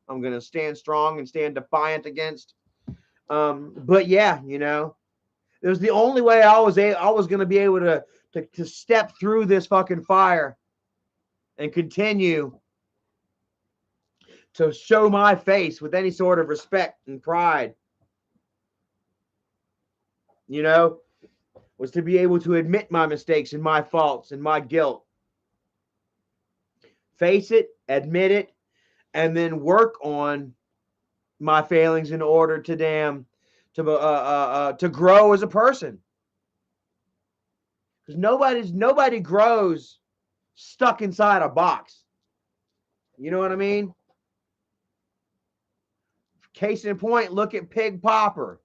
Speaker 1: I'm going to stand strong and stand defiant against. But yeah, you know, it was the only way I was going to be able to step through this fucking fire and continue to show my face with any sort of respect and pride. You know, was to be able to admit my mistakes and my faults and my guilt. Face it, admit it, and then work on my failings in order to to grow as a person. Because nobody grows stuck inside a box. You know what I mean? Case in point, look at Pig Popper.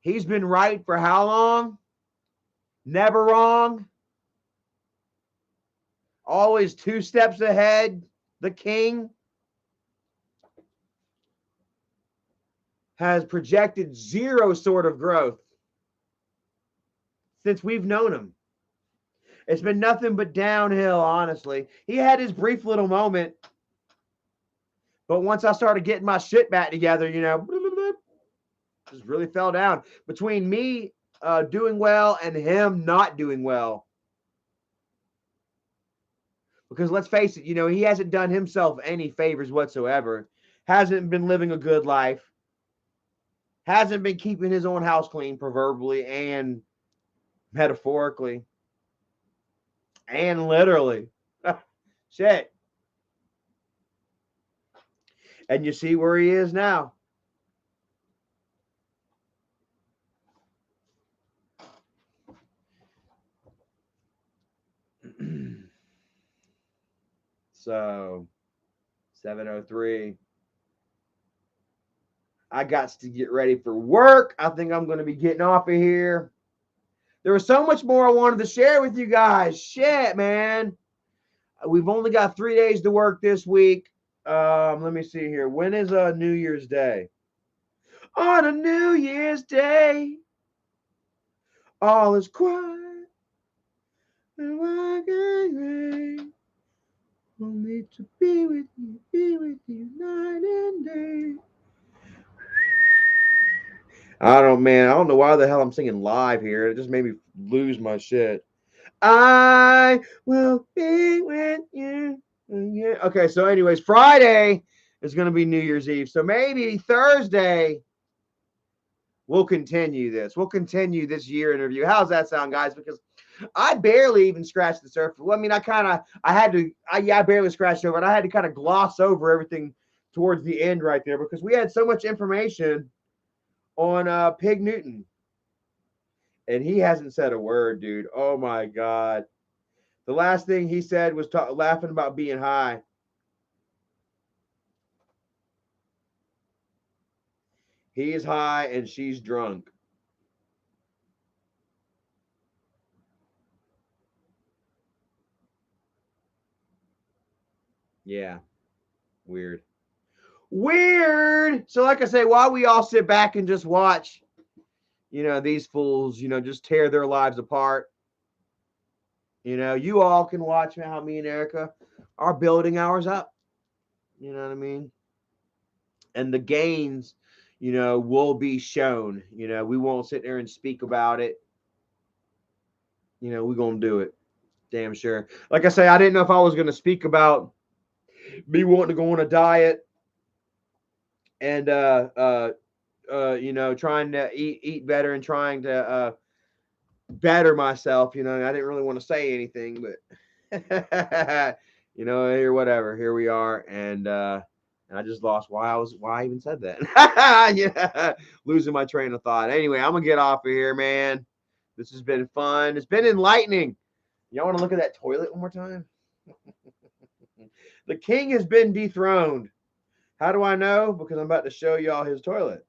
Speaker 1: He's been right for how long? Never wrong. Always 2 steps ahead. The king has projected 0 sort of growth since we've known him. It's been nothing but downhill, honestly. He had his brief little moment, but once I started getting my shit back together, you know, just really fell down. Between me doing well and him not doing well. Because let's face it, you know, he hasn't done himself any favors whatsoever. Hasn't been living a good life. Hasn't been keeping his own house clean, proverbially and metaphorically. And literally. Shit. And you see where he is now. So, 7:03. I got to get ready for work. I think I'm going to be getting off of here. There was so much more I wanted to share with you guys. Shit, man. We've only got 3 days to work this week. Let me see here. When is New Year's Day? On a New Year's Day, all is quiet and white and gray. Only to be with you night and day. I don't know why the hell I'm singing live here. It just made me lose my shit. I will be with you. Yeah. Okay, so anyways, Friday is going to be New Year's Eve. So maybe Thursday we'll continue this. We'll continue this year interview. How's that sound, guys? Because I barely even scratched the surface. Well, I mean, I barely scratched over it. I had to kind of gloss over everything towards the end right there because we had so much information on Pig Newton. And he hasn't said a word, dude. Oh, my God. The last thing he said was laughing about being high. He's high and she's drunk. Yeah. Weird. So like I say, while we all sit back and just watch, you know, these fools, you know, just tear their lives apart. You know, you all can watch how me and Erica are building ours up. You know what I mean? And the gains, you know, will be shown. You know, we won't sit there and speak about it. You know, we're going to do it. Damn sure. Like I say, I didn't know if I was going to speak about me wanting to go on a diet and, you know, trying to eat better and trying to better myself. You know, I didn't really want to say anything, but, you know, here we are. And I just lost why I even said that. Yeah, losing my train of thought. Anyway, I'm gonna get off of here, man. This has been fun. It's been enlightening. Y'all want to look at that toilet one more time? The king has been dethroned. How do I know? Because I'm about to show y'all his toilet.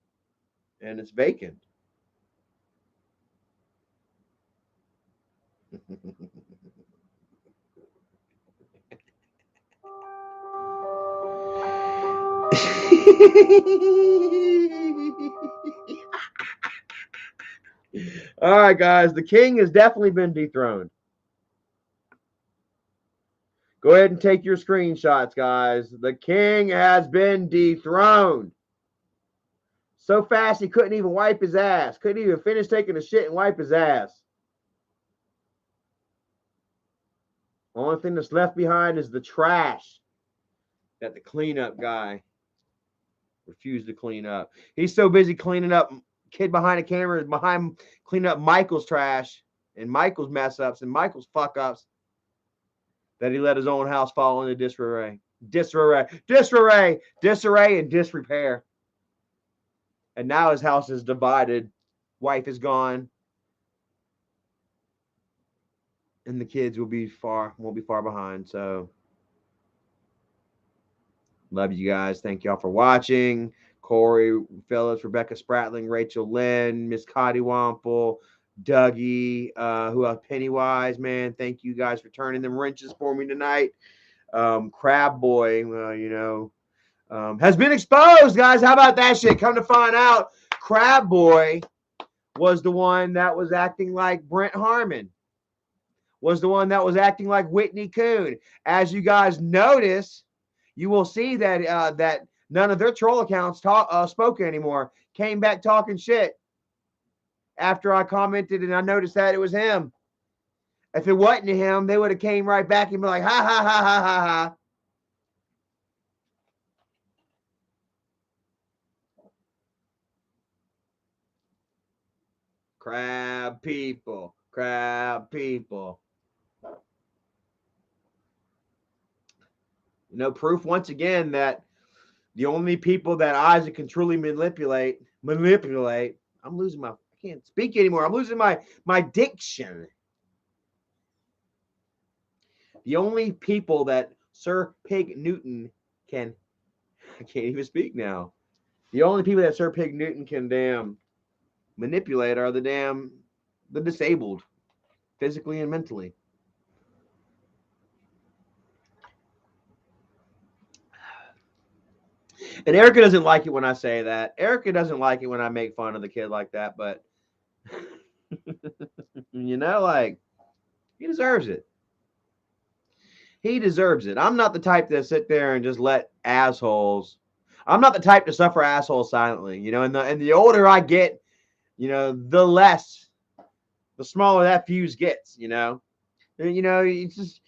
Speaker 1: And it's vacant. All right, guys. The king has definitely been dethroned. Go ahead and take your screenshots, guys. The king has been dethroned. So fast he couldn't even wipe his ass. Couldn't even finish taking a shit and wipe his ass. The only thing that's left behind is the trash that the cleanup guy refused to clean up. He's so busy cleaning up kid behind the camera behind cleaning up Michael's trash and Michael's mess ups and Michael's fuck ups that he let his own house fall into disarray. Disarray, and disrepair. And now his house is divided. Wife is gone. And the kids won't be far behind. So love you guys. Thank y'all for watching. Corey Phillips, Rebecca Spratling, Rachel Lynn, Miss Cotty Wample, Dougie, who else? Pennywise, man. Thank you guys for turning them wrenches for me tonight. Crab Boy, has been exposed, guys. How about that shit? Come to find out, Crab Boy was the one that was acting like Brent Harmon. Was the one that was acting like Whitney Kuhn. As you guys notice, you will see that that none of their troll accounts spoke anymore. Came back talking shit after I commented and I noticed that it was him. If it wasn't him, they would have came right back and be like, ha, ha, ha, ha, ha, ha. Crab people. Crab people. Proof once again that the only people that Isaac can truly manipulate. I'm losing I can't speak anymore. I'm losing my diction. The only people that Sir Pig Newton I can't even speak now. The only people that Sir Pig Newton can damn manipulate are the disabled, physically and mentally. And Erica doesn't like it when I say that. Erica doesn't like it when I make fun of the kid like that, but he deserves it. He deserves it. I'm not the type to sit there and just let assholes. I'm not the type to suffer assholes silently. And the older I get, the smaller that fuse gets. It's just,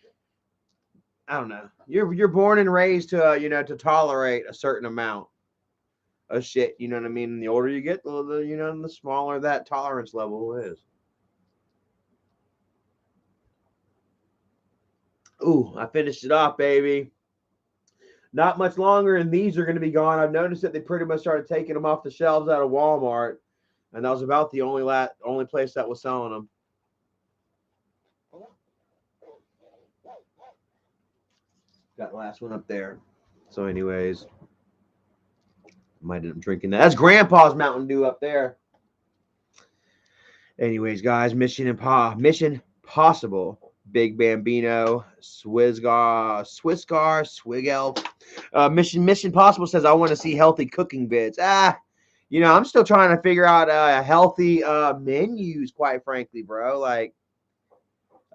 Speaker 1: I don't know. You're born and raised to to tolerate a certain amount of shit. You know what I mean? And the older you get, the smaller that tolerance level is. Ooh, I finished it off, baby. Not much longer, and these are going to be gone. I've noticed that they pretty much started taking them off the shelves out of Walmart, and that was about the only place that was selling them. Got the last one up there. So, anyways, might end up drinking that. That's Grandpa's Mountain Dew up there. Anyways, guys, Mission Possible. Big Bambino, Swissgar, Swig Elf. Mission Possible says, I want to see healthy cooking vids. I'm still trying to figure out healthy menus, quite frankly, bro. Like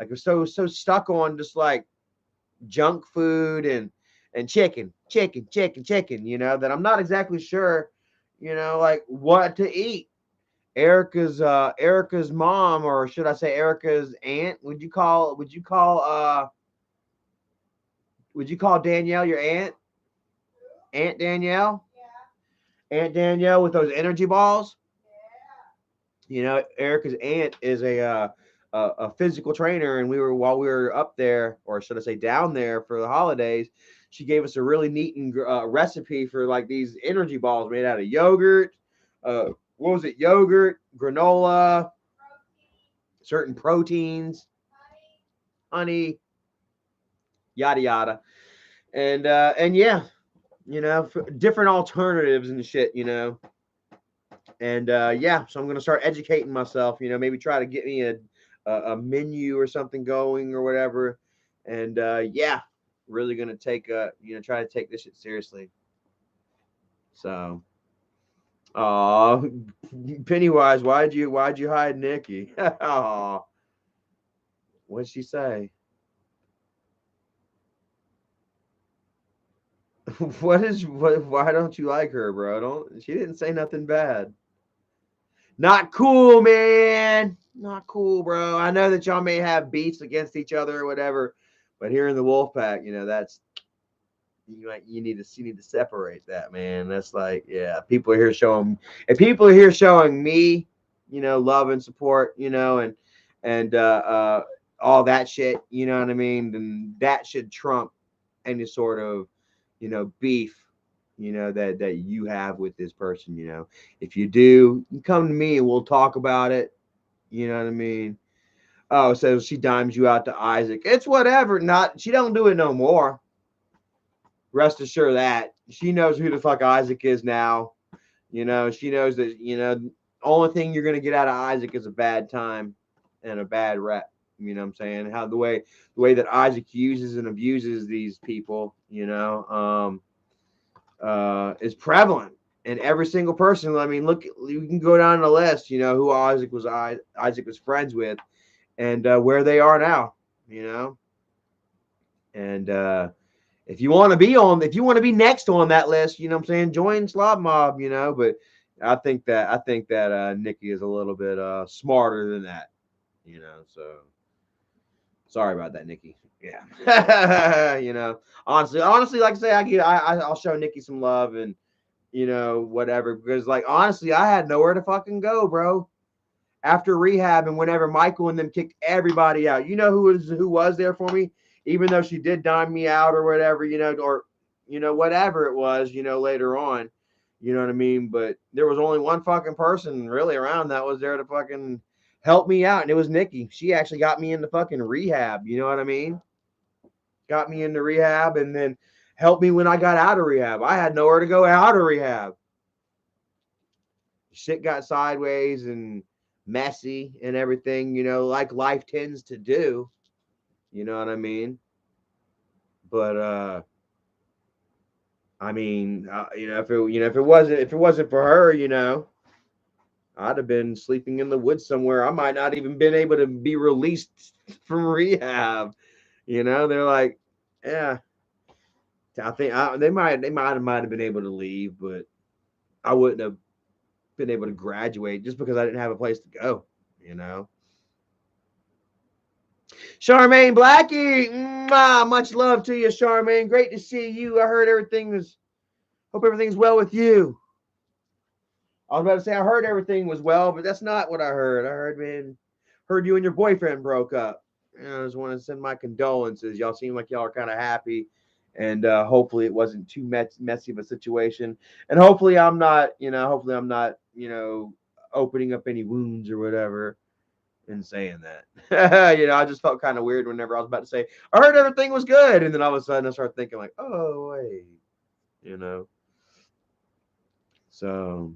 Speaker 1: we're so stuck on just like junk food and chicken, that I'm not exactly sure, like what to eat. Erica's mom, or should I say Erica's aunt? Would you call Danielle your aunt? Aunt Danielle? Yeah. Aunt Danielle with those energy balls? Yeah. Erica's aunt is a physical trainer, and while we were up there, or should I say down there for the holidays, she gave us a really neat recipe for like these energy balls made out of yogurt. What was it? Yogurt, granola, certain proteins, honey, yada yada. And yeah, different alternatives and shit, And yeah, so I'm gonna start educating myself. Maybe try to get me a menu or something going or whatever. And yeah, really gonna take try to take this shit seriously. So, aw, Pennywise, why'd you hide Nikki? Aw, what'd she say? Why don't you like her, bro? She didn't say nothing bad. Not cool, man. Not cool, bro. I know that y'all may have beefs against each other or whatever, but here in the wolf pack, that's you need to separate that, man. That's like, yeah, people are here showing if people are here showing me, love and support, and all that shit, you know what I mean, then that should trump any sort of, beef, that you have with this person, If you do, you come to me and we'll talk about it. You know what I mean? Oh, so she dimes you out to Isaac. It's whatever. Not she don't do it no more. Rest assured that she knows who the fuck Isaac is now. She knows that, only thing you're gonna get out of Isaac is a bad time and a bad rep. You know what I'm saying? How the way that Isaac uses and abuses these people, is prevalent in every single person. I mean, look, you can go down the list, who Isaac was friends with, and where they are now, and if you want to be next on that list, what I'm saying, join Slob Mob, but I think that Nikki is a little bit smarter than that, so sorry about that, Nikki. Yeah. Honestly, like I say, I'll show Nikki some love and whatever, because like honestly, I had nowhere to fucking go, bro. After rehab and whenever Michael and them kicked everybody out, who was there for me, even though she did dime me out or whatever, or whatever it was, later on, you know what I mean. But there was only one fucking person really around that was there to fucking help me out, and it was Nikki. She actually got me into fucking rehab. You know what I mean? Got me into rehab and then helped me when I got out of rehab. I had nowhere to go out of rehab. Shit got sideways and messy and everything, like life tends to do. You know what I mean? But I mean, if it wasn't for her, I'd have been sleeping in the woods somewhere. I might not even been able to be released from rehab. They're like, yeah, I think they might have been able to leave, but I wouldn't have been able to graduate just because I didn't have a place to go. You know. Charmaine Blackie, much love to you, Charmaine. Great to see you. I heard hope everything's well with you. I was about to say I heard everything was well, but that's not what I heard. I heard you and your boyfriend broke up. I just want to send my condolences. Y'all seem like y'all are kind of happy, and hopefully it wasn't too messy of a situation. And hopefully I'm not, opening up any wounds or whatever in saying that. I just felt kind of weird whenever I was about to say, I heard everything was good. And then all of a sudden I started thinking like, oh, wait, you know. So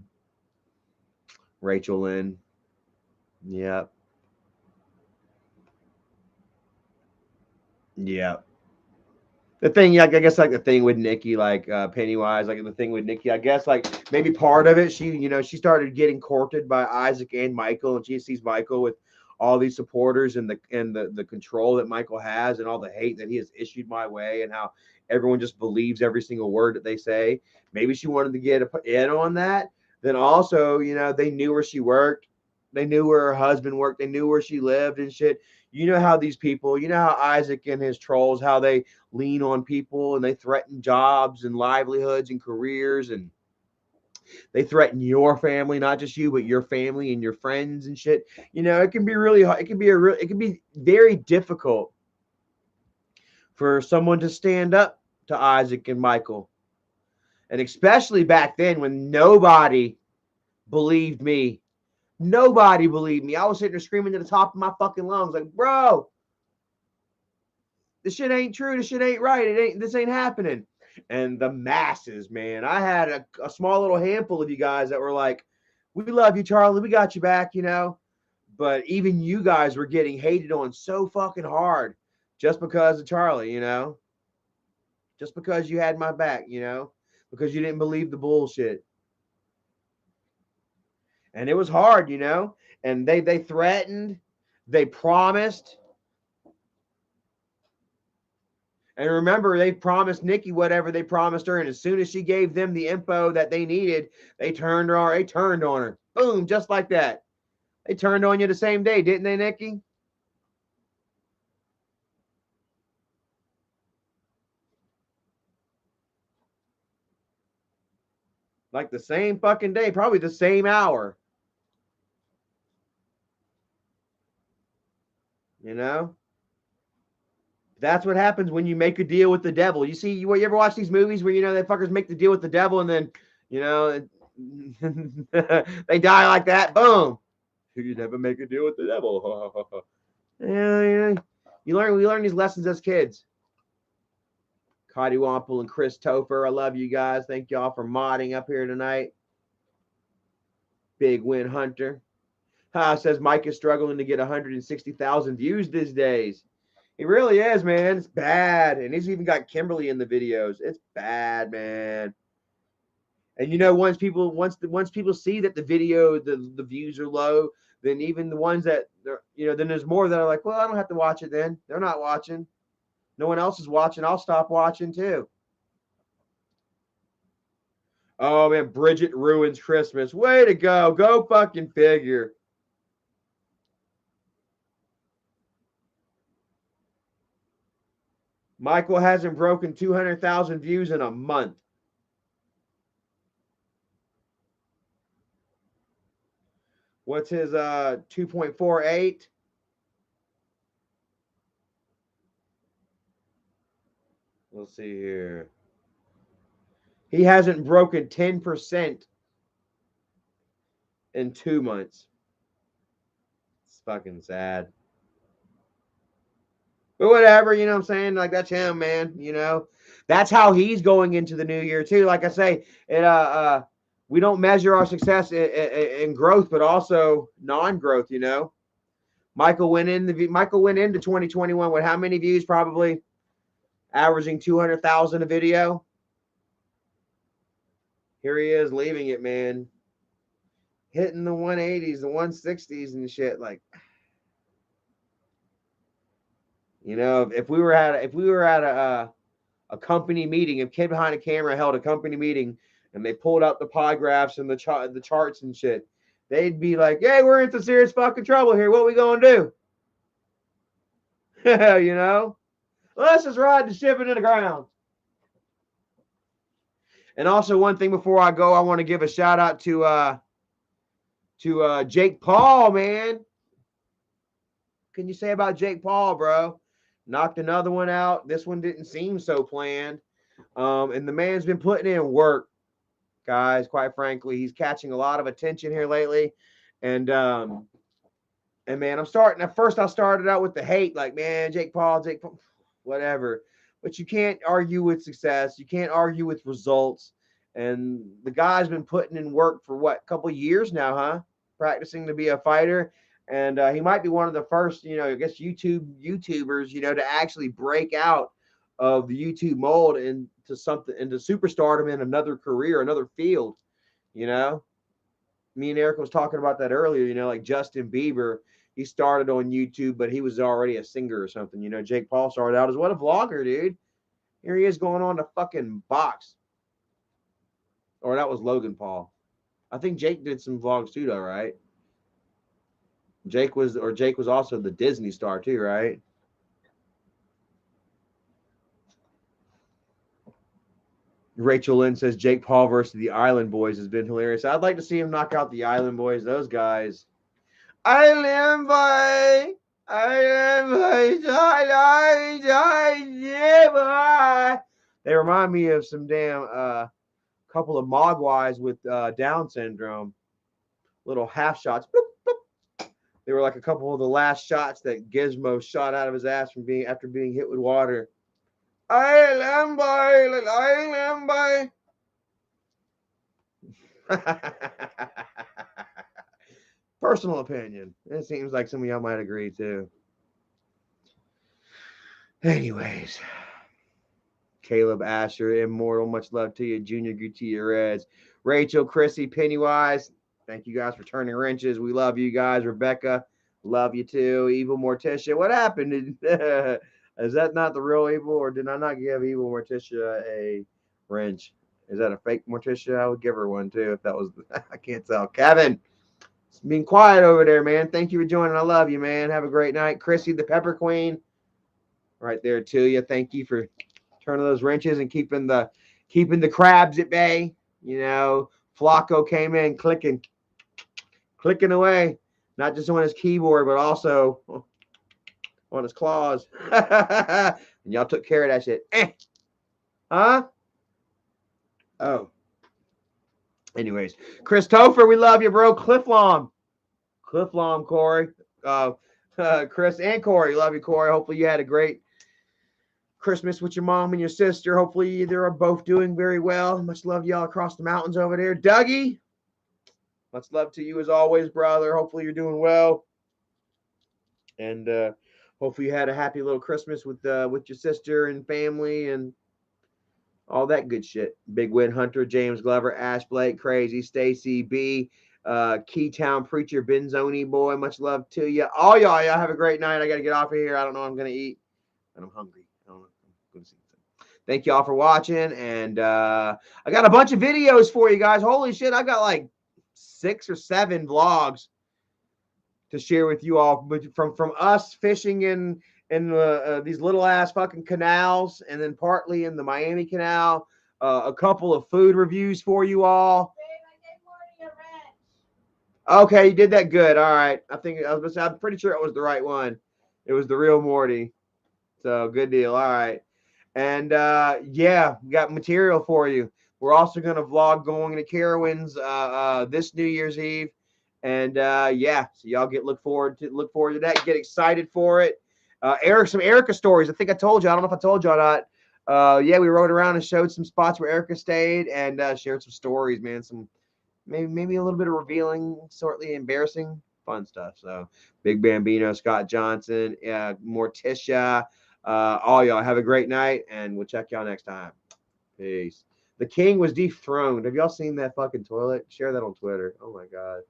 Speaker 1: Rachel Lynn. Yep. Yep. The thing, like I guess, like the thing with Nikki, like Pennywise, like the thing with Nikki, I guess, like maybe part of it, she started getting courted by Isaac and Michael, and she sees Michael with all these supporters and the control that Michael has, and all the hate that he has issued my way, and how everyone just believes every single word that they say. Maybe she wanted to get in on that. Then also, they knew where she worked, they knew where her husband worked, they knew where she lived and shit. You know how these people, how Isaac and his trolls, how they lean on people and they threaten jobs and livelihoods and careers, and they threaten your family, not just you, but your family and your friends and shit. It can be really hard. It can be very difficult for someone to stand up to Isaac and Michael. And especially back then when nobody believed me. Nobody believed me. I was sitting there screaming to the top of my fucking lungs, like, bro, This shit ain't true. This shit ain't right. This ain't happening. And the masses, man. I had a small little handful of you guys that were like, we love you, Charlie. We got you back, you know. But even you guys were getting hated on so fucking hard just because of Charlie, you know. Just because you had my back, you know, because you didn't believe the bullshit. And it was hard, you know. And they threatened, they promised. And remember, they promised Nikki whatever they promised her, and as soon as she gave them the info that they needed, they turned on her. Boom, just like that. They turned on you the same day, didn't they, Nikki? Like the same fucking day, probably the same hour. You know? That's what happens when you make a deal with the devil. You see, you ever watch these movies where, you know, that fuckers make the deal with the devil and then, you know, they die like that. Boom. You never make a deal with the devil. Yeah. We learn these lessons as kids. Cody Wample and Chris Topher, I love you guys. Thank y'all for modding up here tonight. Big Win Hunter. Says Mike is struggling to get 160,000 views these days. He really is, man. It's bad. And he's even got Kimberly in the videos. It's bad, man. And you know, once people see that the video, the views are low, then even the ones that then there's more that are like, well, I don't have to watch it then. They're not watching. No one else is watching. I'll stop watching too. Oh man, Bridget ruins Christmas. Way to go. Go fucking figure. Michael hasn't broken 200,000 views in a month. What's his 2.48? We'll see here. He hasn't broken 10% in 2 months. It's fucking sad. But whatever, you know what I'm saying? Like, that's him, man, you know? That's how he's going into the new year, too. Like I say, we don't measure our success in growth, but also non-growth, you know? Michael went into 2021 with how many views? Probably averaging 200,000 a video. Here he is leaving it, man. Hitting the 180s, the 160s and shit. Like, you know, if we were at a company meeting, if Kid Behind the Camera held a company meeting and they pulled out the pie graphs and the charts and shit, they'd be like, hey, we're in some serious fucking trouble here. What we gonna do? You know? Let's just ride the ship into the ground. And also, one thing before I go, I want to give a shout out to Jake Paul, man. Can you say about Jake Paul, bro? Knocked another one out. This one didn't seem so planned. And the man's been putting in work, guys. Quite frankly, he's catching a lot of attention here lately. And man, I started out with the hate, like, man, Jake Paul, whatever. But you can't argue with success. You can't argue with results. And the guy's been putting in work for what, a couple of years now, huh? Practicing to be a fighter. And he might be one of the first, you know, I guess YouTubers, you know, to actually break out of the YouTube mold into superstardom in another career, another field, you know. Me and Eric was talking about that earlier, you know, like Justin Bieber, he started on YouTube, but he was already a singer or something. You know, Jake Paul started out as what, a vlogger, dude. Here he is going on to fucking box. Or that was Logan Paul. I think Jake did some vlogs too, though, right? Jake was also the Disney star too, right? Rachel Lynn says Jake Paul versus the Island Boys has been hilarious. I'd like to see him knock out the Island Boys. Those guys. Island Boy. They remind me of some damn couple of Mogwais with Down syndrome. Little half shots. Boop, boop. They were like a couple of the last shots that Gizmo shot out of his ass from after being hit with water. I Personal opinion. It seems like some of y'all might agree too. Anyways, Caleb Asher, Immortal, much love to you. Junior Gutierrez, Rachel, Chrissy, Pennywise, thank you guys for turning wrenches. We love you guys. Rebecca, love you too. Evil Morticia, what happened? Is that not the real Evil, or did I not give Evil Morticia a wrench? Is that a fake Morticia? I would give her one too if that was. I can't tell. Kevin, it's being quiet over there, man. Thank you for joining. I love you, man. Have a great night. Chrissy, the Pepper Queen, right there to you. Thank you for turning those wrenches and keeping the crabs at bay. You know, Flacco came in clicking away, not just on his keyboard, but also on his claws. And y'all took care of that shit. Huh? Oh. Anyways, Chris Topher, we love you, bro. Cliff Lom, Corey. Chris and Corey, love you, Corey. Hopefully you had a great Christmas with your mom and your sister. Hopefully they are both doing very well. Much love to y'all across the mountains over there. Dougie, much love to you as always, brother. Hopefully you're doing well. And hopefully you had a happy little Christmas with your sister and family and all that good shit. Big Win Hunter, James Glover, Ash Blake, Crazy, Stacy B, Keytown Preacher, Benzoni Boy, much love to you. All y'all have a great night. I got to get off of here. I don't know what I'm going to eat. And I'm hungry. I don't know. I'm going to see. Thank y'all for watching. And I got a bunch of videos for you guys. Holy shit. I got like 6 or 7 vlogs to share with you all from us fishing in these little ass fucking canals, and then partly in the Miami Canal. A couple of food reviews for you all. Okay, you did that good. All right. I'm pretty sure it was the right one. It was the real Morty. So good deal. All right. And yeah, we got material for you. We're also going to vlog going to Carowinds this New Year's Eve. And yeah, so y'all look forward to that. Get excited for it. Some Erica stories. I think I told you. I don't know if I told you or not. Yeah, we rode around and showed some spots where Erica stayed and shared some stories, man. Some maybe a little bit of revealing, slightly embarrassing, fun stuff. So Big Bambino, Scott Johnson, Morticia, all y'all have a great night, and we'll check y'all next time. Peace. The king was dethroned. Have y'all seen that fucking toilet? Share that on Twitter. Oh my god.